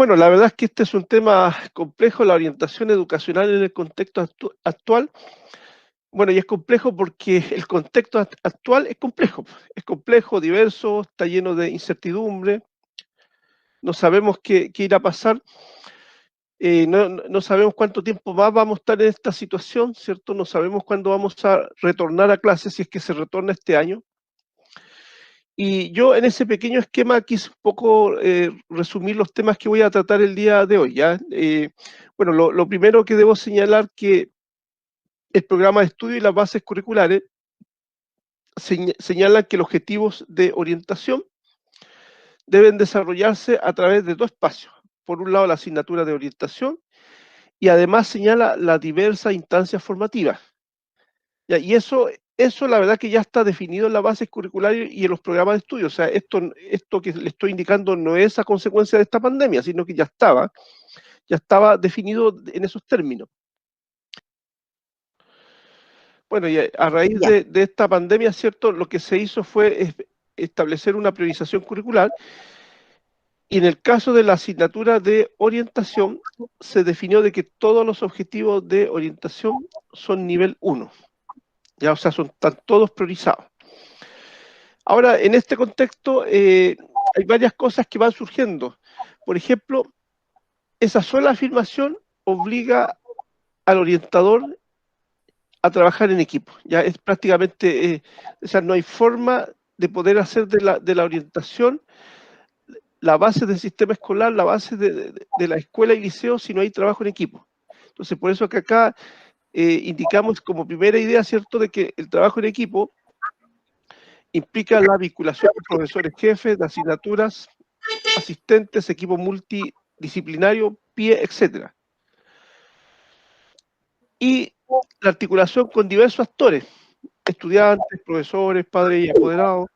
Bueno, la verdad es que este es un tema complejo, la orientación educacional en el contexto actual. Bueno, y es complejo porque el contexto actual es complejo, diverso, está lleno de incertidumbre, no sabemos qué irá a pasar, no sabemos cuánto tiempo más vamos a estar en esta situación, ¿cierto? No sabemos cuándo vamos a retornar a clases, si es que se retorna este año. Y yo en ese pequeño esquema quise un poco resumir los temas que voy a tratar el día de hoy, ¿ya? Bueno, lo primero que debo señalar que el programa de estudio y las bases curriculares señalan que los objetivos de orientación deben desarrollarse a través de dos espacios. Por un lado, la asignatura de orientación y además señala las diversas instancias formativas. ¿Ya? Y eso la verdad que ya está definido en las bases curriculares y en los programas de estudio. O sea, esto que le estoy indicando no es a consecuencia de esta pandemia, sino que ya estaba definido en esos términos. Bueno, y a raíz Ya. de esta pandemia, ¿cierto? Lo que se hizo fue establecer una priorización curricular y en el caso de la asignatura de orientación se definió de que todos los objetivos de orientación son nivel 1, ya, o sea, están todos priorizados. Ahora, en este contexto hay varias cosas que van surgiendo. Por ejemplo, esa sola afirmación obliga al orientador a trabajar en equipo. Ya es prácticamente, o sea, no hay forma de poder hacer de la orientación la base del sistema escolar, la base de la escuela y liceo si no hay trabajo en equipo. Entonces, por eso que acá indicamos como primera idea, ¿cierto?, de que el trabajo en equipo implica la vinculación de profesores jefes, de asignaturas, asistentes, equipo multidisciplinario, PIE, etcétera. Y la articulación con diversos actores, estudiantes, profesores, padres y apoderados.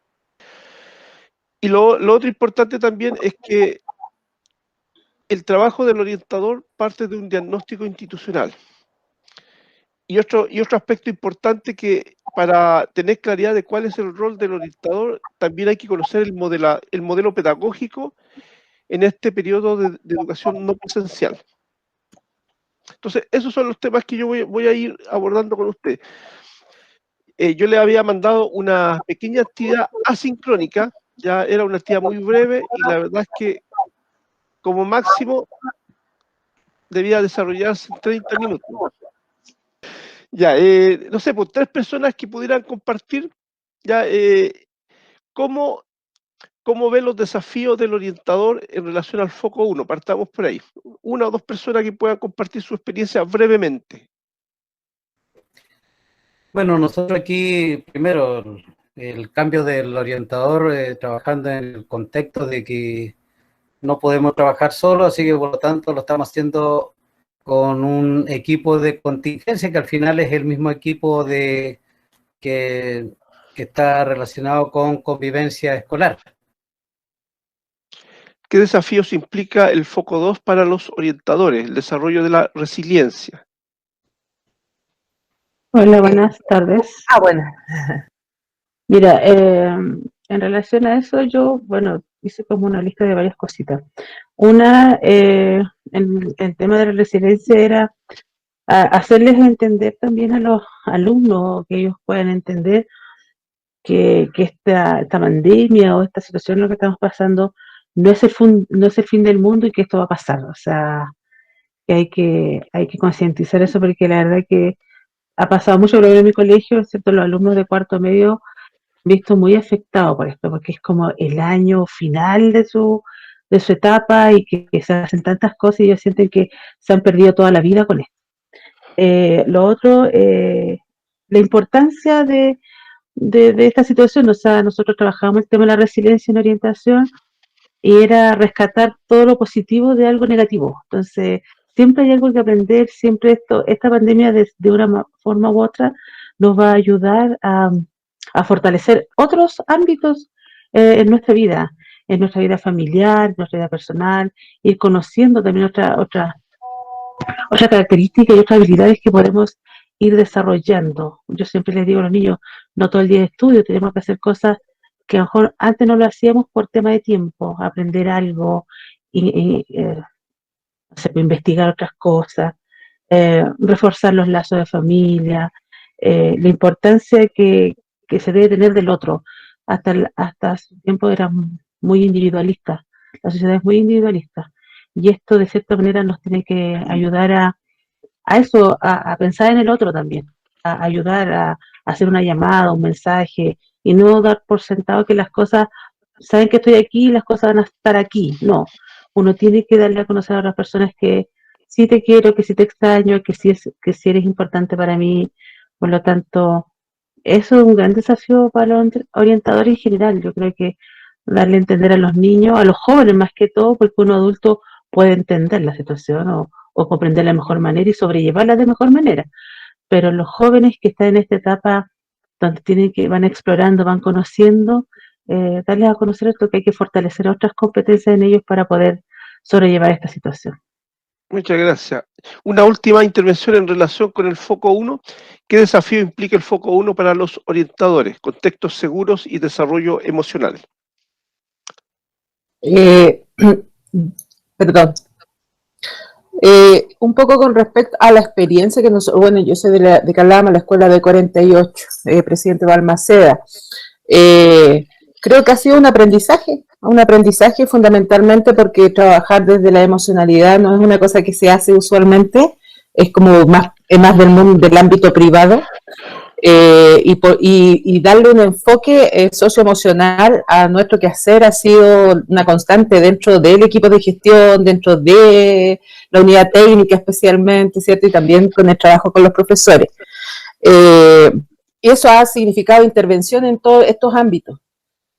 Y lo otro importante también es que el trabajo del orientador parte de un diagnóstico institucional. Y otro aspecto importante que para tener claridad de cuál es el rol del orientador, también hay que conocer el modelo pedagógico en este periodo de educación no presencial. Entonces, esos son los temas que yo voy a ir abordando con usted. Yo le había mandado una pequeña actividad asincrónica, ya era una actividad muy breve y la verdad es que como máximo debía desarrollarse en 30 minutos. Ya, no sé, pues 3 personas que pudieran compartir, ya, ¿cómo ve los desafíos del orientador en relación al foco 1? Partamos por ahí. Una o dos personas que puedan compartir su experiencia brevemente. Bueno, nosotros aquí, primero, el cambio del orientador, trabajando en el contexto de que no podemos trabajar solo, así que por lo tanto lo estamos haciendo con un equipo de contingencia, que al final es el mismo equipo que está relacionado con convivencia escolar. ¿Qué desafíos implica el foco 2 para los orientadores, el desarrollo de la resiliencia? Hola, buenas tardes. Bueno. Mira, en relación a eso, yo, bueno, hice como una lista de varias cositas. Una, en el tema de la resiliencia era hacerles entender también a los alumnos, que ellos puedan entender que esta pandemia o esta situación en la que estamos pasando no es el fin del mundo y que esto va a pasar. O sea, que hay que concientizar eso porque la verdad que ha pasado mucho, creo que en mi colegio, ¿cierto? Los alumnos de cuarto medio visto muy afectados por esto, porque es como el año final de su etapa y que se hacen tantas cosas y ellos sienten que se han perdido toda la vida con esto. Lo otro, la importancia de esta situación, o sea, nosotros trabajamos el tema de la resiliencia en orientación y era rescatar todo lo positivo de algo negativo. Entonces, siempre hay algo que aprender, siempre esta pandemia de una forma u otra nos va a ayudar a fortalecer otros ámbitos en nuestra vida familiar, en nuestra vida personal, ir conociendo también otra característica y otras habilidades que podemos ir desarrollando. Yo siempre les digo a los niños, no todo el día de estudio, tenemos que hacer cosas que a lo mejor antes no lo hacíamos por tema de tiempo, aprender algo, investigar otras cosas, reforzar los lazos de familia, la importancia que se debe tener del otro. Hasta hace un tiempo era muy individualista, la sociedad es muy individualista, y esto de cierta manera nos tiene que ayudar a eso, a pensar en el otro también, a ayudar a hacer una llamada, un mensaje, y no dar por sentado que las cosas, saben que estoy aquí y las cosas van a estar aquí. No, uno tiene que darle a conocer a las personas que sí te quiero, que sí te extraño, que sí eres importante para mí. Por lo tanto, eso es un gran desafío para los orientadores en general. Yo creo que darle a entender a los niños, a los jóvenes más que todo, porque uno adulto puede entender la situación o comprenderla de mejor manera y sobrellevarla de mejor manera. Pero los jóvenes que están en esta etapa donde van explorando, van conociendo, darles a conocer esto, que hay que fortalecer otras competencias en ellos para poder sobrellevar esta situación. Muchas gracias. Una última intervención en relación con el foco 1. ¿Qué desafío implica el foco 1 para los orientadores? Contextos seguros y desarrollo emocional. Perdón. Un poco con respecto a la experiencia que nosotros, bueno, yo soy de Calama, la escuela de 48, presidente Balmaceda. Creo que ha sido un aprendizaje fundamentalmente porque trabajar desde la emocionalidad no es una cosa que se hace usualmente, es como más del ámbito privado. Y darle un enfoque socioemocional a nuestro quehacer ha sido una constante dentro del equipo de gestión, dentro de la unidad técnica especialmente, ¿cierto? Y también con el trabajo con los profesores. Y eso ha significado intervención en todos estos ámbitos.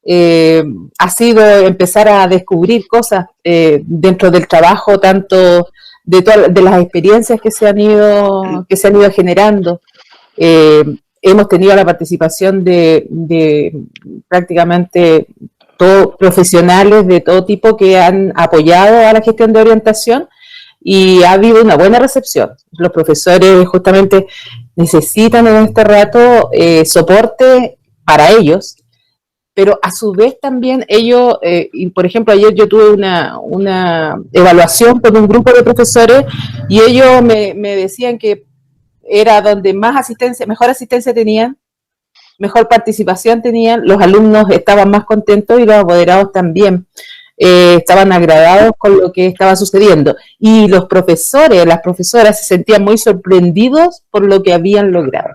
Ha sido empezar a descubrir cosas dentro del trabajo, tanto de las experiencias que se han ido generando. Hemos tenido la participación de prácticamente todos profesionales de todo tipo que han apoyado a la gestión de orientación y ha habido una buena recepción. Los profesores justamente necesitan en este rato soporte para ellos, pero a su vez también ellos, y por ejemplo ayer yo tuve una evaluación con un grupo de profesores y ellos me decían que era donde mejor asistencia tenían, mejor participación tenían, los alumnos estaban más contentos y los apoderados también estaban agradados con lo que estaba sucediendo. Y los profesores, las profesoras se sentían muy sorprendidos por lo que habían logrado.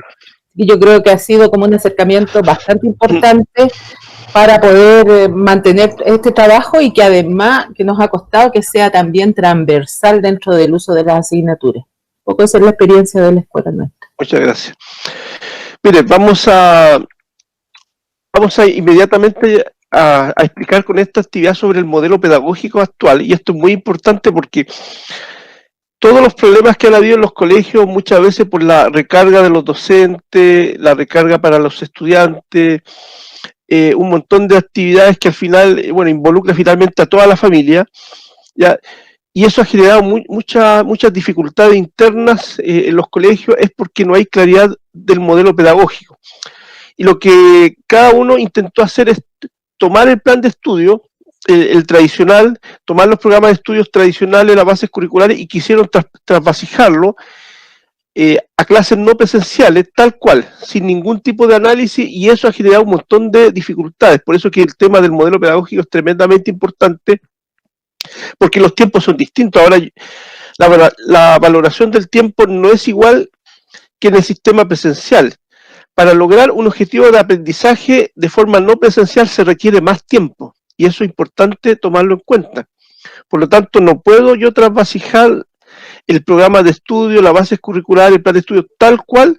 Y yo creo que ha sido como un acercamiento bastante importante para poder mantener este trabajo y que además que nos ha costado que sea también transversal dentro del uso de las asignaturas. Un poco esa es la experiencia de la escuela nuestra. Muchas gracias. Mire, vamos a inmediatamente a explicar con esta actividad sobre el modelo pedagógico actual, y esto es muy importante porque todos los problemas que han habido en los colegios, muchas veces por la recarga de los docentes, la recarga para los estudiantes, un montón de actividades que al final, involucra finalmente a toda la familia, ¿ya? Y eso ha generado muchas dificultades internas en los colegios, es porque no hay claridad del modelo pedagógico. Y lo que cada uno intentó hacer es tomar el plan de estudio, el tradicional, tomar los programas de estudios tradicionales, las bases curriculares, y quisieron trasvasijarlo a clases no presenciales, tal cual, sin ningún tipo de análisis, y eso ha generado un montón de dificultades. Por eso que el tema del modelo pedagógico es tremendamente importante, porque los tiempos son distintos. Ahora la valoración del tiempo no es igual que en el sistema presencial. Para lograr un objetivo de aprendizaje de forma no presencial se requiere más tiempo, y eso es importante tomarlo en cuenta. Por lo tanto, no puedo yo trasvasijar el programa de estudio, la base curricular, el plan de estudio tal cual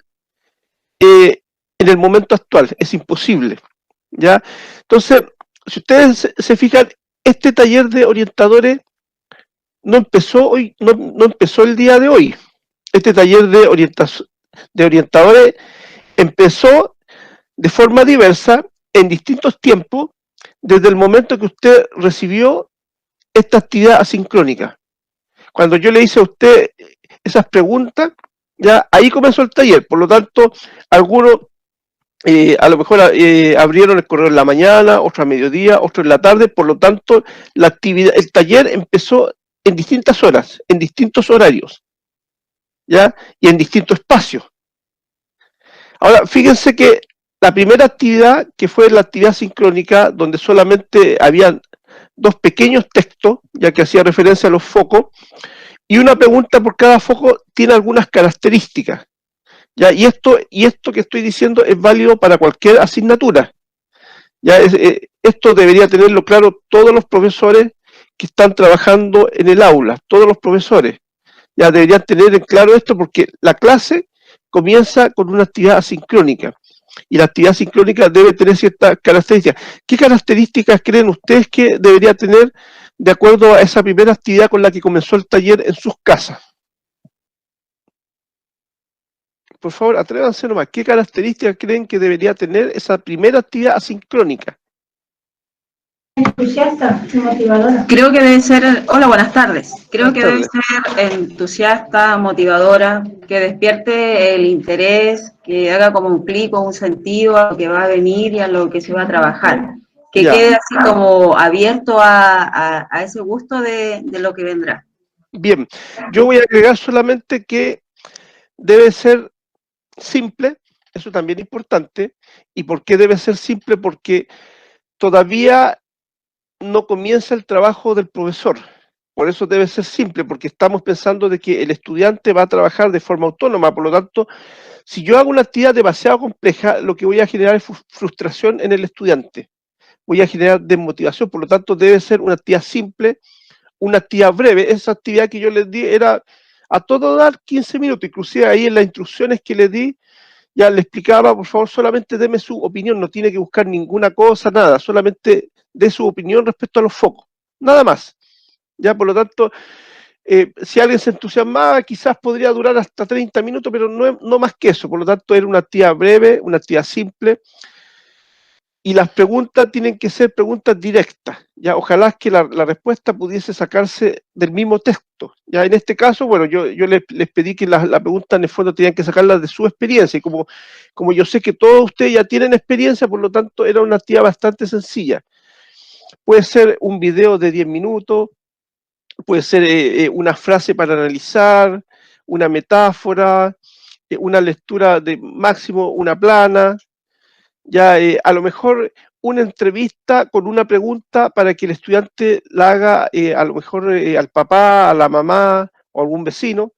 en el momento actual. Es imposible, ¿ya? Entonces, si ustedes se fijan, este taller de orientadores no empezó hoy, no empezó el día de hoy. Este taller de orientadores empezó de forma diversa, en distintos tiempos, desde el momento que usted recibió esta actividad asincrónica. Cuando yo le hice a usted esas preguntas, ya ahí comenzó el taller. Por lo tanto, algunos a lo mejor abrieron el correo en la mañana, otros a mediodía, otros en la tarde. Por lo tanto, la actividad, el taller empezó en distintas horas, en distintos horarios, ¿ya? Y en distintos espacios. Ahora, fíjense que la primera actividad, que fue la actividad sincrónica, donde solamente habían 2 pequeños textos, ya que hacía referencia a los focos, y una pregunta por cada foco tiene algunas características, ¿ya? Y esto que estoy diciendo es válido para cualquier asignatura. Ya esto debería tenerlo claro todos los profesores que están trabajando en el aula, todos los profesores. Ya deberían tener en claro esto porque la clase comienza con una actividad asincrónica y la actividad sincrónica debe tener ciertas características. ¿Qué características creen ustedes que debería tener de acuerdo a esa primera actividad con la que comenzó el taller en sus casas? Por favor, atrévanse nomás. ¿Qué características creen que debería tener esa primera actividad asincrónica? Entusiasta y motivadora. Creo que debe ser, hola, buenas tardes. Creo Buenas que debe tardes. ser entusiasta, motivadora, que despierte el interés, que haga como un clic o un sentido a lo que va a venir y a lo que se va a trabajar. Que Ya. quede así como abierto a ese gusto de lo que vendrá. Bien, yo voy a agregar solamente que debe ser simple, eso también es importante. ¿Y por qué debe ser simple? Porque todavía no comienza el trabajo del profesor. Por eso debe ser simple, porque estamos pensando de que el estudiante va a trabajar de forma autónoma. Por lo tanto, si yo hago una actividad demasiado compleja, lo que voy a generar es frustración en el estudiante. Voy a generar desmotivación. Por lo tanto, debe ser una actividad simple, una actividad breve. Esa actividad que yo les di era a todo dar 15 minutos. Inclusive ahí en las instrucciones que les di, ya le explicaba, por favor, solamente deme su opinión, no tiene que buscar ninguna cosa, nada, solamente dé su opinión respecto a los focos, nada más. Ya, por lo tanto, si alguien se entusiasmaba, quizás podría durar hasta 30 minutos, pero no más que eso. Por lo tanto, era una actividad breve, una actividad simple, y las preguntas tienen que ser preguntas directas. Ya, ojalá que la respuesta pudiese sacarse del mismo texto. Ya, en este caso, bueno, yo les pedí que la pregunta en el fondo tenían que sacarla de su experiencia, y como yo sé que todos ustedes ya tienen experiencia, por lo tanto, era una actividad bastante sencilla. Puede ser un video de 10 minutos, puede ser una frase para analizar, una metáfora, una lectura de máximo una plana, ya a lo mejor una entrevista con una pregunta para que el estudiante la haga a lo mejor al papá, a la mamá o a algún vecino. O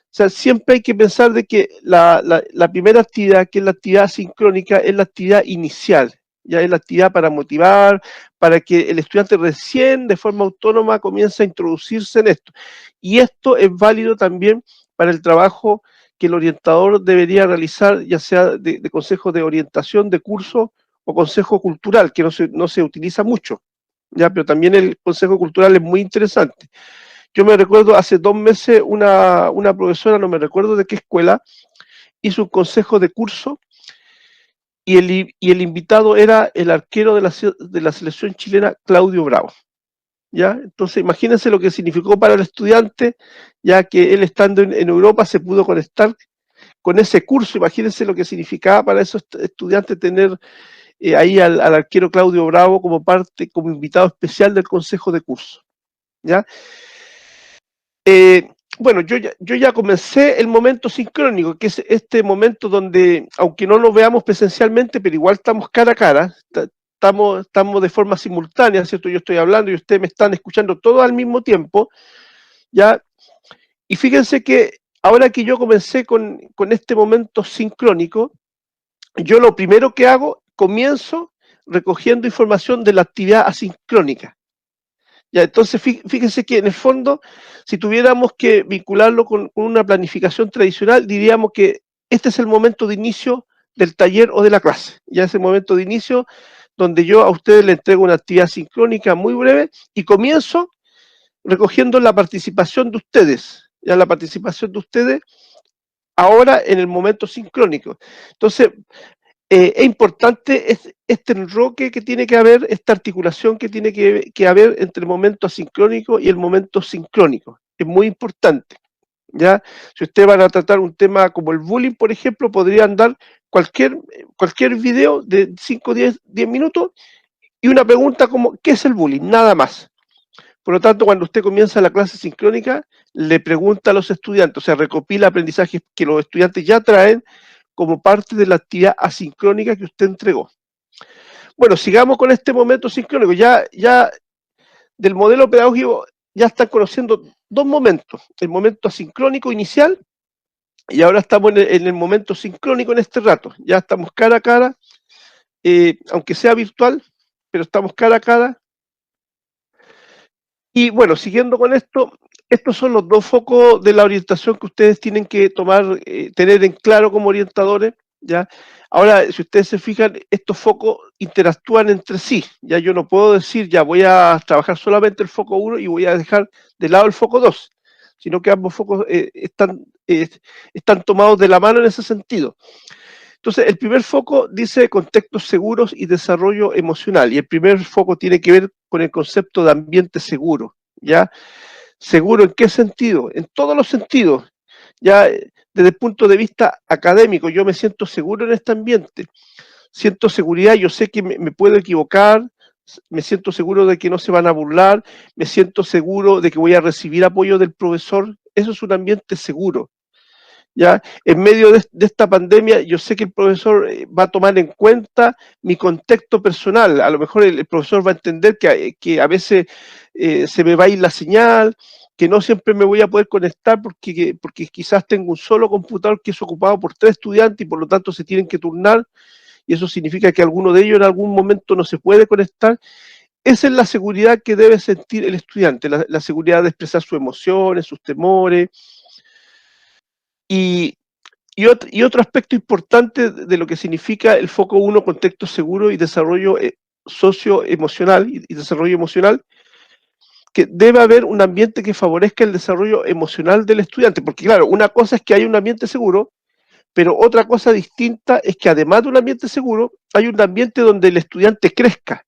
sea, siempre hay que pensar de que la primera actividad, que es la actividad sincrónica, es la actividad inicial, ya es la actividad para motivar, para que el estudiante recién de forma autónoma comience a introducirse en esto. Y esto es válido también para el trabajo que el orientador debería realizar, ya sea de consejo de orientación, de curso o consejo cultural, que no se utiliza mucho, ya, pero también el consejo cultural es muy interesante. Yo me recuerdo hace 2 meses una profesora, no me recuerdo de qué escuela, hizo un consejo de curso y el invitado era el arquero de la selección chilena, Claudio Bravo. ¿Ya? Entonces imagínense lo que significó para el estudiante, ya que él estando en Europa se pudo conectar con ese curso. Imagínense lo que significaba para esos estudiantes tener ahí al arquero Claudio Bravo como invitado especial del consejo de curso. ¿Ya? Bueno, yo ya comencé el momento sincrónico, que es este momento donde, aunque no nos veamos presencialmente, pero igual estamos cara a cara, estamos de forma simultánea, ¿cierto? Yo estoy hablando y ustedes me están escuchando todo al mismo tiempo, ¿ya? Y fíjense que ahora que yo comencé con este momento sincrónico, yo lo primero que hago, comienzo recogiendo información de la actividad asincrónica. Ya, entonces fíjense que en el fondo, si tuviéramos que vincularlo con una planificación tradicional, diríamos que este es el momento de inicio del taller o de la clase. Ya es el momento de inicio donde yo a ustedes les entrego una actividad sincrónica muy breve y comienzo recogiendo la participación de ustedes. Ya la participación de ustedes ahora en el momento sincrónico. Entonces, es importante este enroque que tiene que haber, esta articulación que tiene que haber entre el momento asincrónico y el momento sincrónico. Es muy importante, ¿ya? Si ustedes van a tratar un tema como el bullying, por ejemplo, podrían dar cualquier video de 5 o 10 minutos y una pregunta como, ¿qué es el bullying? Nada más. Por lo tanto, cuando usted comienza la clase sincrónica, le pregunta a los estudiantes, o sea, recopila aprendizajes que los estudiantes ya traen como parte de la actividad asincrónica que usted entregó. Bueno, sigamos con este momento sincrónico. Ya del modelo pedagógico ya están conociendo dos momentos. El momento asincrónico inicial y ahora estamos en el momento sincrónico en este rato. Ya estamos cara a cara, aunque sea virtual, pero estamos cara a cara. Y bueno, siguiendo con esto, estos son los dos focos de la orientación que ustedes tienen que tomar, tener en claro como orientadores, ¿ya? Ahora, si ustedes se fijan, estos focos interactúan entre sí. Ya yo no puedo decir, ya voy a trabajar solamente el foco 1 y voy a dejar de lado el foco 2, sino que ambos focos están tomados de la mano en ese sentido. Entonces, el primer foco dice contextos seguros y desarrollo emocional. Y el primer foco tiene que ver con el concepto de ambiente seguro, ¿ya? ¿Seguro en qué sentido? En todos los sentidos. Ya desde el punto de vista académico, yo me siento seguro en este ambiente. Siento seguridad, yo sé que me puedo equivocar, me siento seguro de que no se van a burlar, me siento seguro de que voy a recibir apoyo del profesor. Eso es un ambiente seguro. ¿Ya? En medio de esta pandemia, yo sé que el profesor va a tomar en cuenta mi contexto personal. A lo mejor el profesor va a entender que a veces se me va a ir la señal, que no siempre me voy a poder conectar porque quizás tengo un solo computador que es ocupado por 3 estudiantes y por lo tanto se tienen que turnar, y eso significa que alguno de ellos en algún momento no se puede conectar. Esa es la seguridad que debe sentir el estudiante, la seguridad de expresar sus emociones, sus temores. Y otro aspecto importante de lo que significa el foco 1, contexto seguro y desarrollo socioemocional y desarrollo emocional, que debe haber un ambiente que favorezca el desarrollo emocional del estudiante, porque claro, una cosa es que hay un ambiente seguro, pero otra cosa distinta es que además de un ambiente seguro, hay un ambiente donde el estudiante crezca,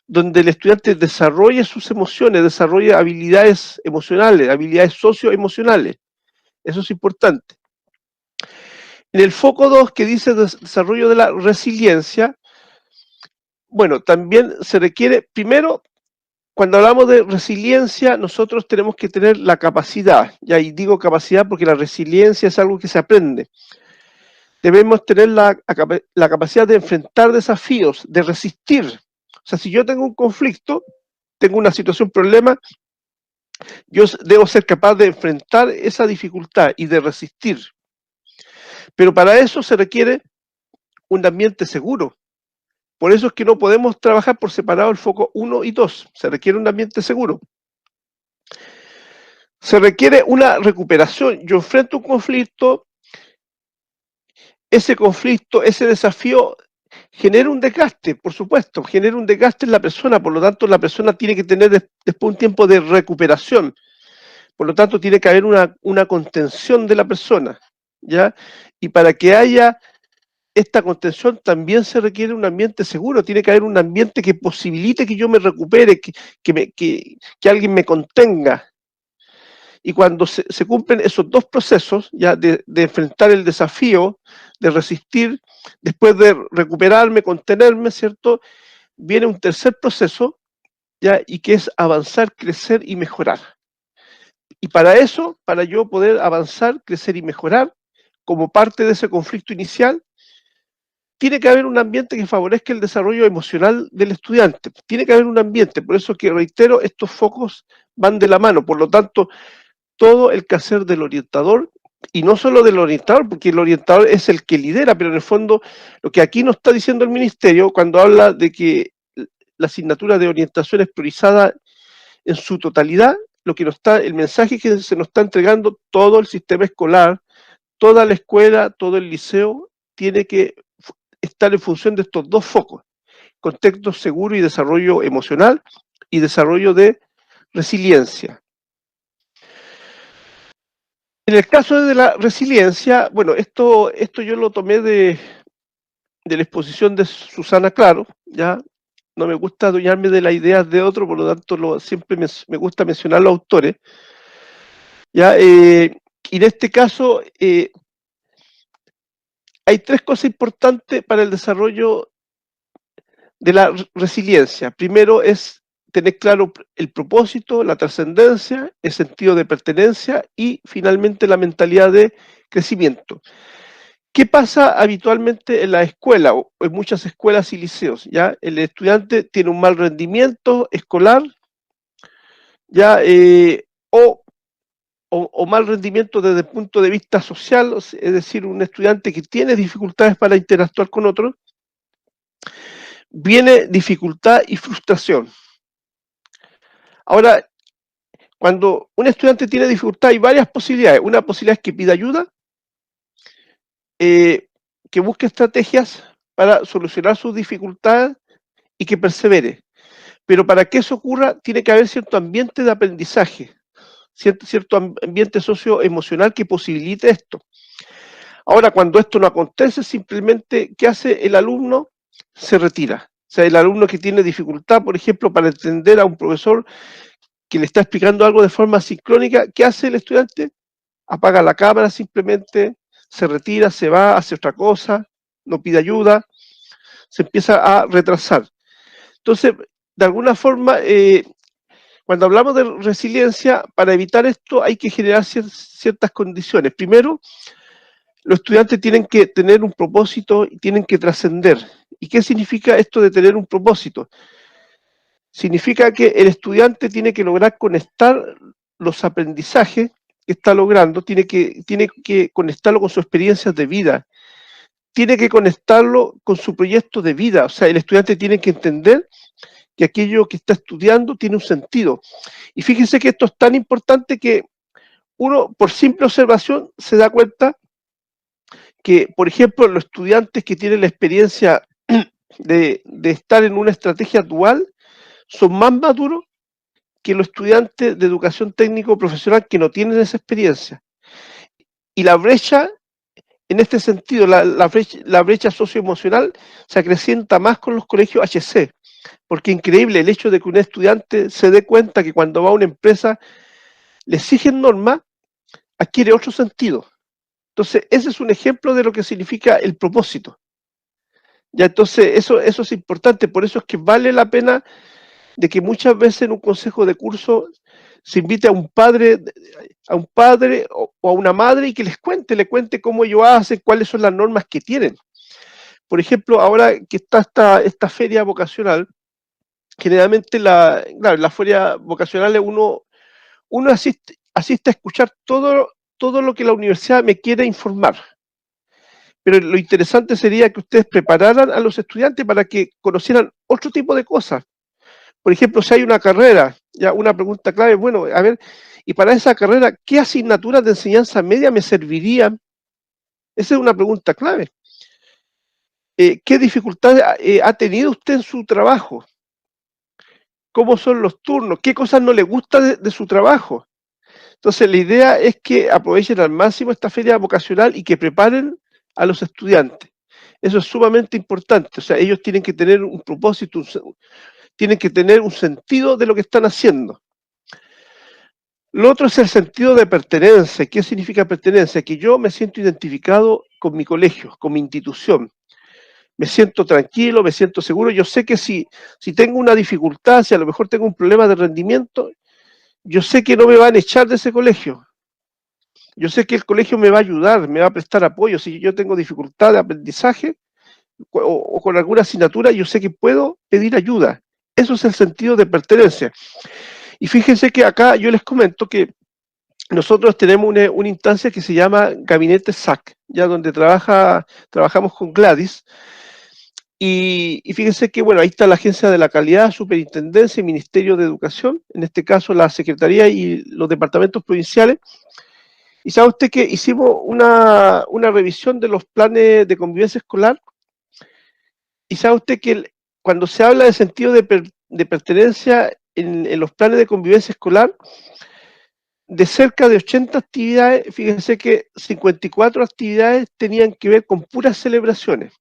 donde el estudiante desarrolle sus emociones, desarrolle habilidades emocionales, habilidades socioemocionales. Eso es importante. En el foco 2, que dice desarrollo de la resiliencia, bueno, también se requiere, primero, cuando hablamos de resiliencia, nosotros tenemos que tener la capacidad, y ahí digo capacidad porque la resiliencia es algo que se aprende. Debemos tener la capacidad de enfrentar desafíos, de resistir. O sea, si yo tengo un conflicto, tengo una situación, problema, yo debo ser capaz de enfrentar esa dificultad y de resistir. Pero para eso se requiere un ambiente seguro. Por eso es que no podemos trabajar por separado el foco 1 y 2. Se requiere un ambiente seguro. Se requiere una recuperación. Yo enfrento un conflicto, ese desafío genera un desgaste, por supuesto, genera un desgaste en la persona, por lo tanto la persona tiene que tener después un tiempo de recuperación. Por lo tanto, tiene que haber una contención de la persona, ¿ya? Y para que haya esta contención también se requiere un ambiente seguro, tiene que haber un ambiente que posibilite que yo me recupere, que alguien me contenga. Y cuando se cumplen esos dos procesos, ya de enfrentar el desafío, de resistir, después de recuperarme, contenerme, ¿cierto? Viene un tercer proceso, ya, y que es avanzar, crecer y mejorar. Y para eso, para yo poder avanzar, crecer y mejorar, como parte de ese conflicto inicial, tiene que haber un ambiente que favorezca el desarrollo emocional del estudiante. Tiene que haber un ambiente, por eso que reitero, estos focos van de la mano. Por lo tanto, todo el quehacer del orientador, y no solo del orientador, porque el orientador es el que lidera, pero en el fondo lo que aquí nos está diciendo el ministerio cuando habla de que la asignatura de orientación es priorizada en su totalidad, el mensaje que se nos está entregando, todo el sistema escolar, toda la escuela, todo el liceo, tiene que estar en función de estos dos focos: contexto seguro y desarrollo emocional y desarrollo de resiliencia. En el caso de la resiliencia, bueno, esto yo lo tomé de la exposición de Susana Claro, ya. No me gusta adueñarme de las ideas de otro, por lo tanto siempre me gusta mencionar los autores, ya. Y en este caso hay 3 cosas importantes para el desarrollo de la resiliencia. Primero es tener claro el propósito, la trascendencia, el sentido de pertenencia y finalmente la mentalidad de crecimiento. ¿Qué pasa habitualmente en la escuela o en muchas escuelas y liceos? ¿Ya? El estudiante tiene un mal rendimiento escolar, ¿ya? O mal rendimiento desde el punto de vista social, es decir, un estudiante que tiene dificultades para interactuar con otros, viene dificultad y frustración. Ahora, cuando un estudiante tiene dificultad hay varias posibilidades. Una posibilidad es que pida ayuda, que busque estrategias para solucionar sus dificultades y que persevere. Pero para que eso ocurra tiene que haber cierto ambiente de aprendizaje, cierto ambiente socioemocional que posibilite esto. Ahora, cuando esto no acontece, simplemente, ¿qué hace el alumno? Se retira. O sea, el alumno que tiene dificultad, por ejemplo, para entender a un profesor que le está explicando algo de forma sincrónica, ¿qué hace el estudiante? Apaga la cámara simplemente, se retira, se va, hace otra cosa, no pide ayuda, se empieza a retrasar. Entonces, de alguna forma, cuando hablamos de resiliencia, para evitar esto hay que generar ciertas condiciones. Primero, los estudiantes tienen que tener un propósito y tienen que trascender. ¿Y qué significa esto de tener un propósito? Significa que el estudiante tiene que lograr conectar los aprendizajes que está logrando, tiene que conectarlo con sus experiencias de vida, tiene que conectarlo con su proyecto de vida. O sea, el estudiante tiene que entender que aquello que está estudiando tiene un sentido. Y fíjense que esto es tan importante que uno, por simple observación, se da cuenta que, por ejemplo, los estudiantes que tienen la experiencia de estar en una estrategia dual son más maduros que los estudiantes de educación técnico profesional que no tienen esa experiencia. Y la brecha, en este sentido, la brecha socioemocional se acrecienta más con los colegios HC, porque es increíble el hecho de que un estudiante se dé cuenta que cuando va a una empresa le exigen normas, adquiere otro sentido. Entonces, ese es un ejemplo de lo que significa el propósito. Ya, entonces, eso es importante, por eso es que vale la pena de que muchas veces en un consejo de curso se invite a un padre o a una madre y que le cuente cómo ellos hacen, cuáles son las normas que tienen. Por ejemplo, ahora que está esta feria vocacional, generalmente la feria vocacional uno asiste a escuchar todo lo que la universidad me quiere informar. Pero lo interesante sería que ustedes prepararan a los estudiantes para que conocieran otro tipo de cosas. Por ejemplo, si hay una carrera, ya una pregunta clave, bueno, a ver, y para esa carrera, ¿qué asignaturas de enseñanza media me servirían? Esa es una pregunta clave. ¿Qué dificultades ha tenido usted en su trabajo? ¿Cómo son los turnos? ¿Qué cosas no le gusta de su trabajo? Entonces, la idea es que aprovechen al máximo esta feria vocacional y que preparen a los estudiantes. Eso es sumamente importante. O sea, ellos tienen que tener un propósito, tienen que tener un sentido de lo que están haciendo. Lo otro es el sentido de pertenencia. ¿Qué significa pertenencia? Que yo me siento identificado con mi colegio, con mi institución. Me siento tranquilo, me siento seguro. Yo sé que si tengo una dificultad, si a lo mejor tengo un problema de rendimiento, yo sé que no me van a echar de ese colegio. Yo sé que el colegio me va a ayudar, me va a prestar apoyo. Si yo tengo dificultad de aprendizaje o con alguna asignatura, yo sé que puedo pedir ayuda. Eso es el sentido de pertenencia. Y fíjense que acá yo les comento que nosotros tenemos una instancia que se llama Gabinete SAC, ya donde trabajamos con Gladys. Y fíjense que, bueno, ahí está la Agencia de la Calidad, Superintendencia y Ministerio de Educación, en este caso la Secretaría y los departamentos provinciales. Y sabe usted que hicimos una revisión de los planes de convivencia escolar. Y sabe usted que cuando se habla de sentido de pertenencia en los planes de convivencia escolar, de cerca de 80 actividades, fíjense que 54 actividades tenían que ver con puras celebraciones.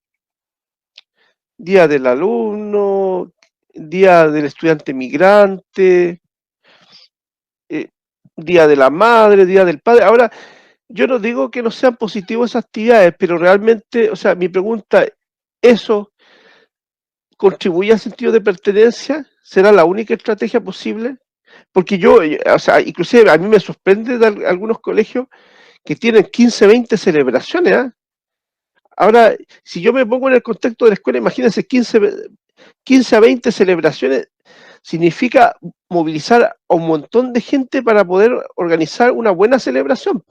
Día del alumno, día del estudiante migrante, día de la madre, día del padre. Ahora, yo no digo que no sean positivas esas actividades, pero realmente, o sea, mi pregunta, ¿eso contribuye al sentido de pertenencia? ¿Será la única estrategia posible? Porque o sea, inclusive a mí me sorprende de algunos colegios que tienen 15, 20 celebraciones, ¿eh? Ahora, si yo me pongo en el contexto de la escuela, imagínense 15 a 20 celebraciones, significa movilizar a un montón de gente para poder organizar una buena celebración.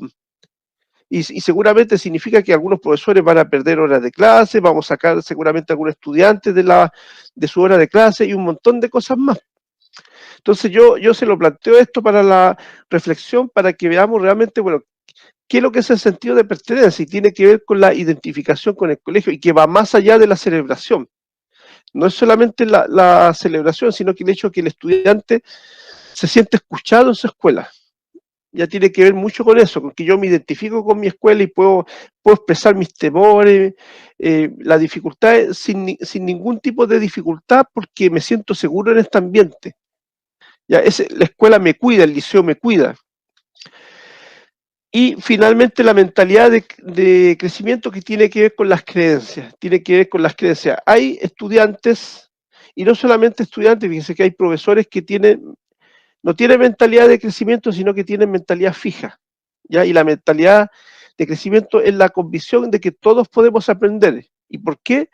Y seguramente significa que algunos profesores van a perder horas de clase, vamos a sacar seguramente a algunos estudiantes de su hora de clase y un montón de cosas más. Entonces yo se lo planteo esto para la reflexión, para que veamos realmente, bueno, qué es lo que es el sentido de pertenencia y tiene que ver con la identificación con el colegio y que va más allá de la celebración. No es solamente la celebración, sino que el hecho de que el estudiante se siente escuchado en su escuela. Ya tiene que ver mucho con eso, con que yo me identifico con mi escuela y puedo expresar mis temores, las dificultades sin ningún tipo de dificultad porque me siento seguro en este ambiente. Ya, la escuela me cuida, el liceo me cuida. Y finalmente la mentalidad de crecimiento que tiene que ver con las creencias, Hay estudiantes, y no solamente estudiantes, fíjense que hay profesores que no tienen mentalidad de crecimiento, sino que tienen mentalidad fija, ¿ya? Y la mentalidad de crecimiento es la convicción de que todos podemos aprender. ¿Y por qué?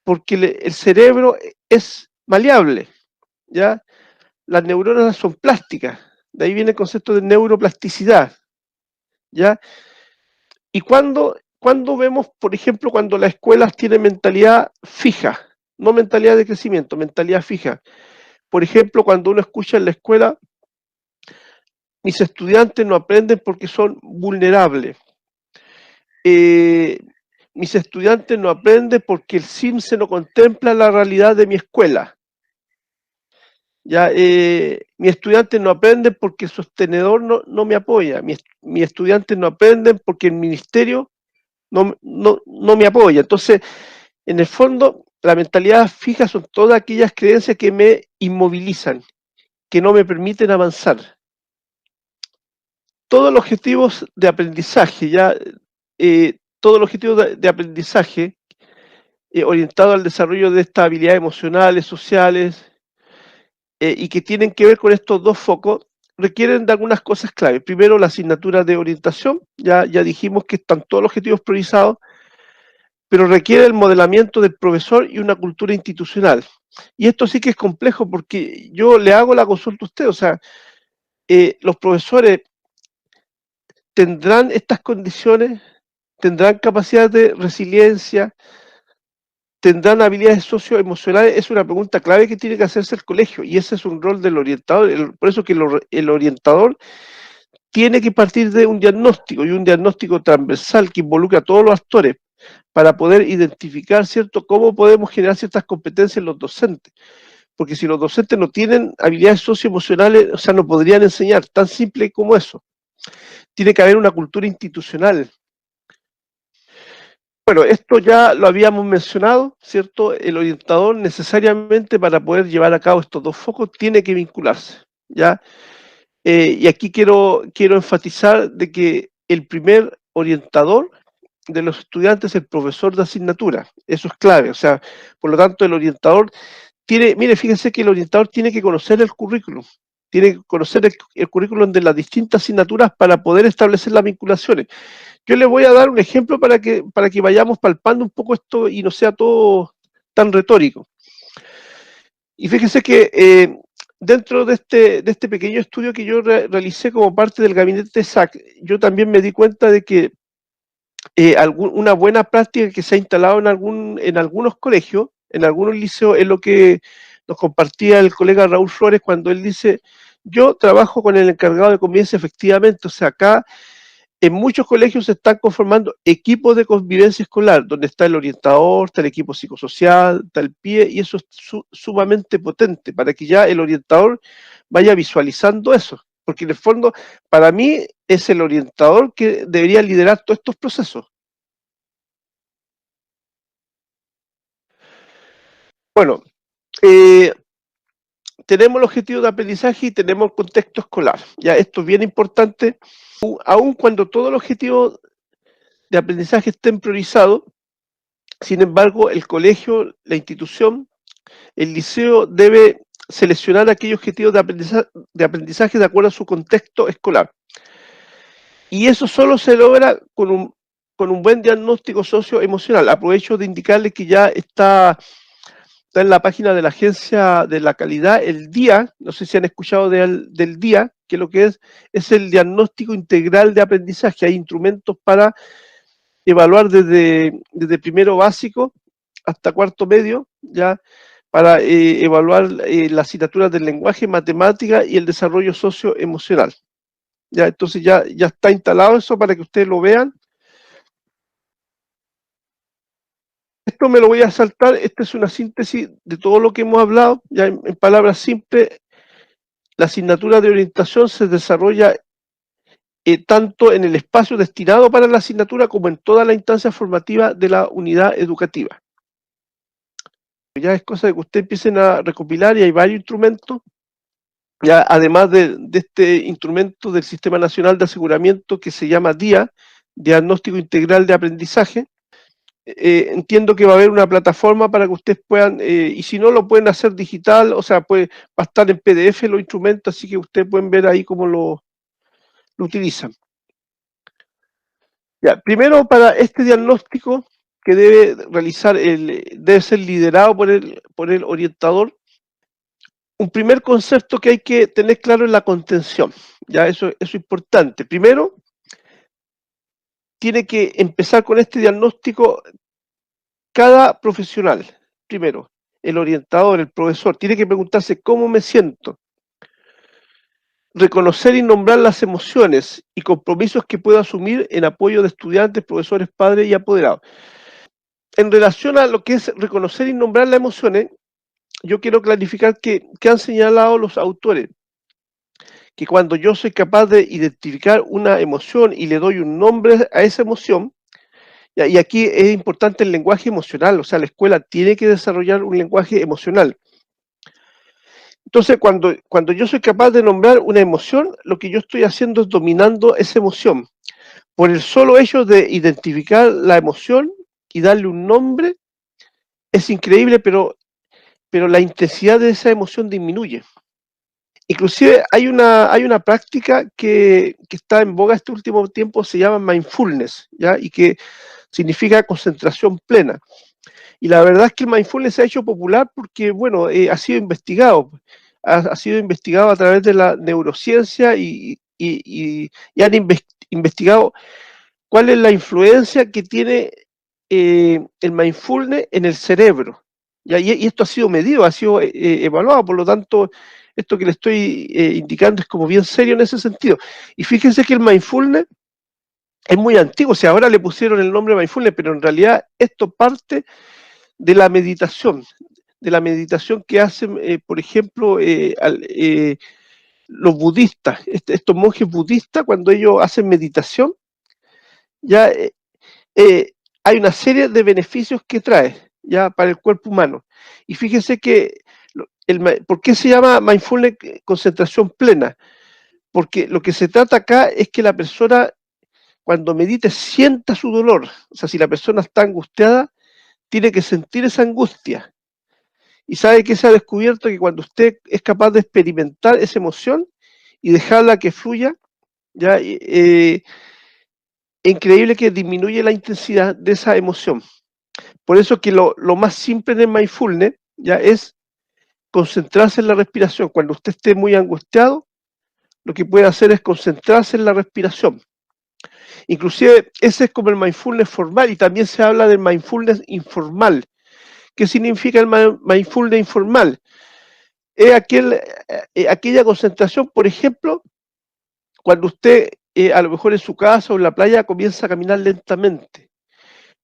Porque el cerebro es maleable, ¿ya? Las neuronas son plásticas, de ahí viene el concepto de neuroplasticidad, ¿ya? Y cuando vemos, por ejemplo, cuando las escuelas tienen mentalidad fija, no mentalidad de crecimiento, mentalidad fija. Por ejemplo, cuando uno escucha en la escuela, mis estudiantes no aprenden porque son vulnerables. Mis estudiantes no aprenden porque el CIMSE no contempla la realidad de mi escuela. Ya, mis estudiantes no aprenden porque el sostenedor no me apoya. Mis estudiantes no aprenden porque el ministerio no me apoya. Entonces, en el fondo, la mentalidad fija son todas aquellas creencias que me inmovilizan, que no me permiten avanzar. Todos los objetivos de aprendizaje, todos los objetivos de aprendizaje orientados al desarrollo de estas habilidades emocionales, sociales, y que tienen que ver con estos dos focos, requieren de algunas cosas clave. Primero, la asignatura de orientación, ya dijimos que están todos los objetivos priorizados, pero requiere el modelamiento del profesor y una cultura institucional. Y esto sí que es complejo porque yo le hago la consulta a usted, o sea, los profesores tendrán estas condiciones, tendrán capacidad de resiliencia, tendrán habilidades socioemocionales, es una pregunta clave que tiene que hacerse el colegio y ese es un rol del orientador, por eso que el orientador tiene que partir de un diagnóstico y un diagnóstico transversal que involucra a todos los actores para poder identificar, ¿cierto?, cómo podemos generar ciertas competencias en los docentes. Porque si los docentes no tienen habilidades socioemocionales, o sea, no podrían enseñar, tan simple como eso. Tiene que haber una cultura institucional. Bueno, esto ya lo habíamos mencionado, ¿cierto? El orientador necesariamente para poder llevar a cabo estos dos focos tiene que vincularse, ¿ya? Y aquí quiero enfatizar de que el primer orientador de los estudiantes es el profesor de asignatura. Eso es clave. O sea, por lo tanto, el orientador mire, fíjense que el orientador tiene que conocer el currículum, tiene que conocer el currículum de las distintas asignaturas para poder establecer las vinculaciones. Yo les voy a dar un ejemplo para que vayamos palpando un poco esto y no sea todo tan retórico. Y fíjense que dentro de este pequeño estudio que yo realicé como parte del gabinete de SAC, yo también me di cuenta de que una buena práctica que se ha instalado en algunos colegios, en algunos liceos, es lo que nos compartía el colega Raúl Flores cuando él dice, yo trabajo con el encargado de convivencia efectivamente, o sea, acá en muchos colegios se están conformando equipos de convivencia escolar, donde está el orientador, está el equipo psicosocial, está el PIE, y eso es sumamente potente, para que ya el orientador vaya visualizando eso, porque en el fondo, para mí, es el orientador que debería liderar todos estos procesos. Bueno, tenemos el objetivo de aprendizaje y tenemos el contexto escolar. Ya, esto es bien importante, aun cuando todos los objetivos de aprendizaje estén priorizados, sin embargo, el colegio, la institución, El liceo debe seleccionar aquellos objetivos de aprendizaje de acuerdo a su contexto escolar. Y eso solo se logra con un buen diagnóstico socioemocional. Aprovecho de indicarles que ya está en la página de la Agencia de la Calidad el DIA, no sé si han escuchado del DIA, que lo que es el diagnóstico integral de aprendizaje. Hay instrumentos para evaluar desde primero básico hasta cuarto medio, ya para evaluar las asignaturas del lenguaje, matemática y el desarrollo socioemocional. Ya, entonces ya está instalado eso para que ustedes lo vean. Esto me lo voy a saltar, esta es una síntesis de todo lo que hemos hablado, ya en palabras simples. La asignatura de orientación se desarrolla tanto en el espacio destinado para la asignatura como en toda la instancia formativa de la unidad educativa. Ya es cosa de que ustedes empiecen a recopilar y hay varios instrumentos, ya además de este instrumento del Sistema Nacional de Aseguramiento que se llama DIA, Diagnóstico Integral de Aprendizaje. Entiendo que va a haber una plataforma para que ustedes puedan, y si no lo pueden hacer digital, o sea, va a estar en PDF los instrumentos, así que ustedes pueden ver ahí cómo lo utilizan. Ya, primero para este diagnóstico que debe ser liderado por el orientador, un primer concepto que hay que tener claro es la contención. Ya, eso es importante. Primero, tiene que empezar con este diagnóstico cada profesional. Primero, el orientador, el profesor, tiene que preguntarse cómo me siento. Reconocer y nombrar las emociones y compromisos que puedo asumir en apoyo de estudiantes, profesores, padres y apoderados. En relación a lo que es reconocer y nombrar las emociones, yo quiero clarificar que han señalado los autores, que cuando yo soy capaz de identificar una emoción y le doy un nombre a esa emoción, y aquí es importante el lenguaje emocional, o sea, la escuela tiene que desarrollar un lenguaje emocional. Entonces, cuando yo soy capaz de nombrar una emoción, lo que yo estoy haciendo es dominando esa emoción. Por el solo hecho de identificar la emoción y darle un nombre, es increíble, pero la intensidad de esa emoción disminuye. Inclusive hay una práctica que está en boga este último tiempo, se llama mindfulness, ¿ya? Y que significa concentración plena. Y la verdad es que el mindfulness se ha hecho popular porque, bueno, ha sido investigado. Ha sido investigado a través de la neurociencia y han investigado cuál es la influencia que tiene el mindfulness en el cerebro. Y esto ha sido medido, ha sido evaluado, por lo tanto, esto que le estoy indicando es como bien serio en ese sentido. Y fíjense que el mindfulness es muy antiguo, o sea, ahora le pusieron el nombre mindfulness, pero en realidad esto parte de la meditación que hacen, por ejemplo, los budistas, estos monjes budistas, cuando ellos hacen meditación, ya hay una serie de beneficios que trae ya para el cuerpo humano. Y fíjense que, ¿por qué se llama mindfulness concentración plena? Porque lo que se trata acá es que la persona, cuando medite, sienta su dolor. O sea, si la persona está angustiada, tiene que sentir esa angustia. Y sabe que se ha descubierto que cuando usted es capaz de experimentar esa emoción y dejarla que fluya, ya es increíble que disminuye la intensidad de esa emoción. Por eso que lo más simple de mindfulness ya es concentrarse en la respiración. Cuando usted esté muy angustiado, lo que puede hacer es concentrarse en la respiración. Inclusive ese es como el mindfulness formal y también se habla del mindfulness informal. ¿Qué significa el mindfulness informal? Es aquella concentración, por ejemplo, cuando usted a lo mejor en su casa o en la playa comienza a caminar lentamente.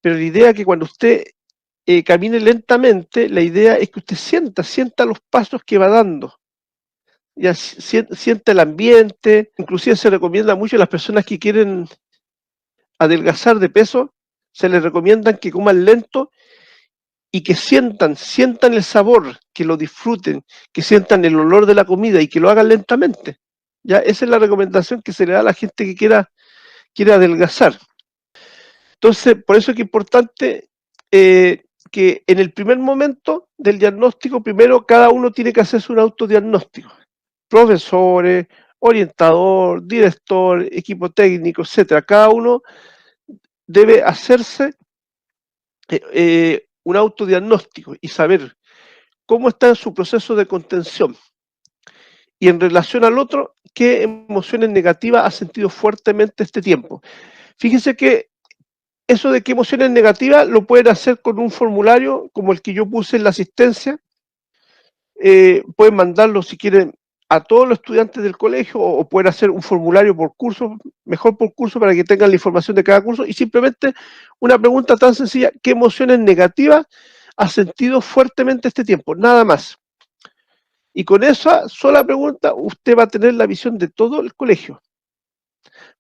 Pero la idea es que cuando usted camine lentamente, la idea es que usted sienta los pasos que va dando. Ya siente el ambiente, inclusive se recomienda mucho a las personas que quieren adelgazar de peso, se les recomienda que coman lento y que sientan el sabor, que lo disfruten, que sientan el olor de la comida y que lo hagan lentamente. Ya, esa es la recomendación que se le da a la gente que quiere adelgazar. Entonces, por eso es que es importante que en el primer momento del diagnóstico, primero cada uno tiene que hacerse un autodiagnóstico. Profesores, orientador, director, equipo técnico, etcétera. Cada uno debe hacerse un autodiagnóstico y saber cómo está en su proceso de contención. Y en relación al otro, qué emociones negativas ha sentido fuertemente este tiempo. Fíjense que eso de qué emociones negativas lo pueden hacer con un formulario como el que yo puse en la asistencia. Pueden mandarlo si quieren a todos los estudiantes del colegio o pueden hacer un formulario por curso, mejor por curso para que tengan la información de cada curso y simplemente una pregunta tan sencilla, ¿qué emociones negativas ha sentido fuertemente este tiempo? Nada más. Y con esa sola pregunta usted va a tener la visión de todo el colegio.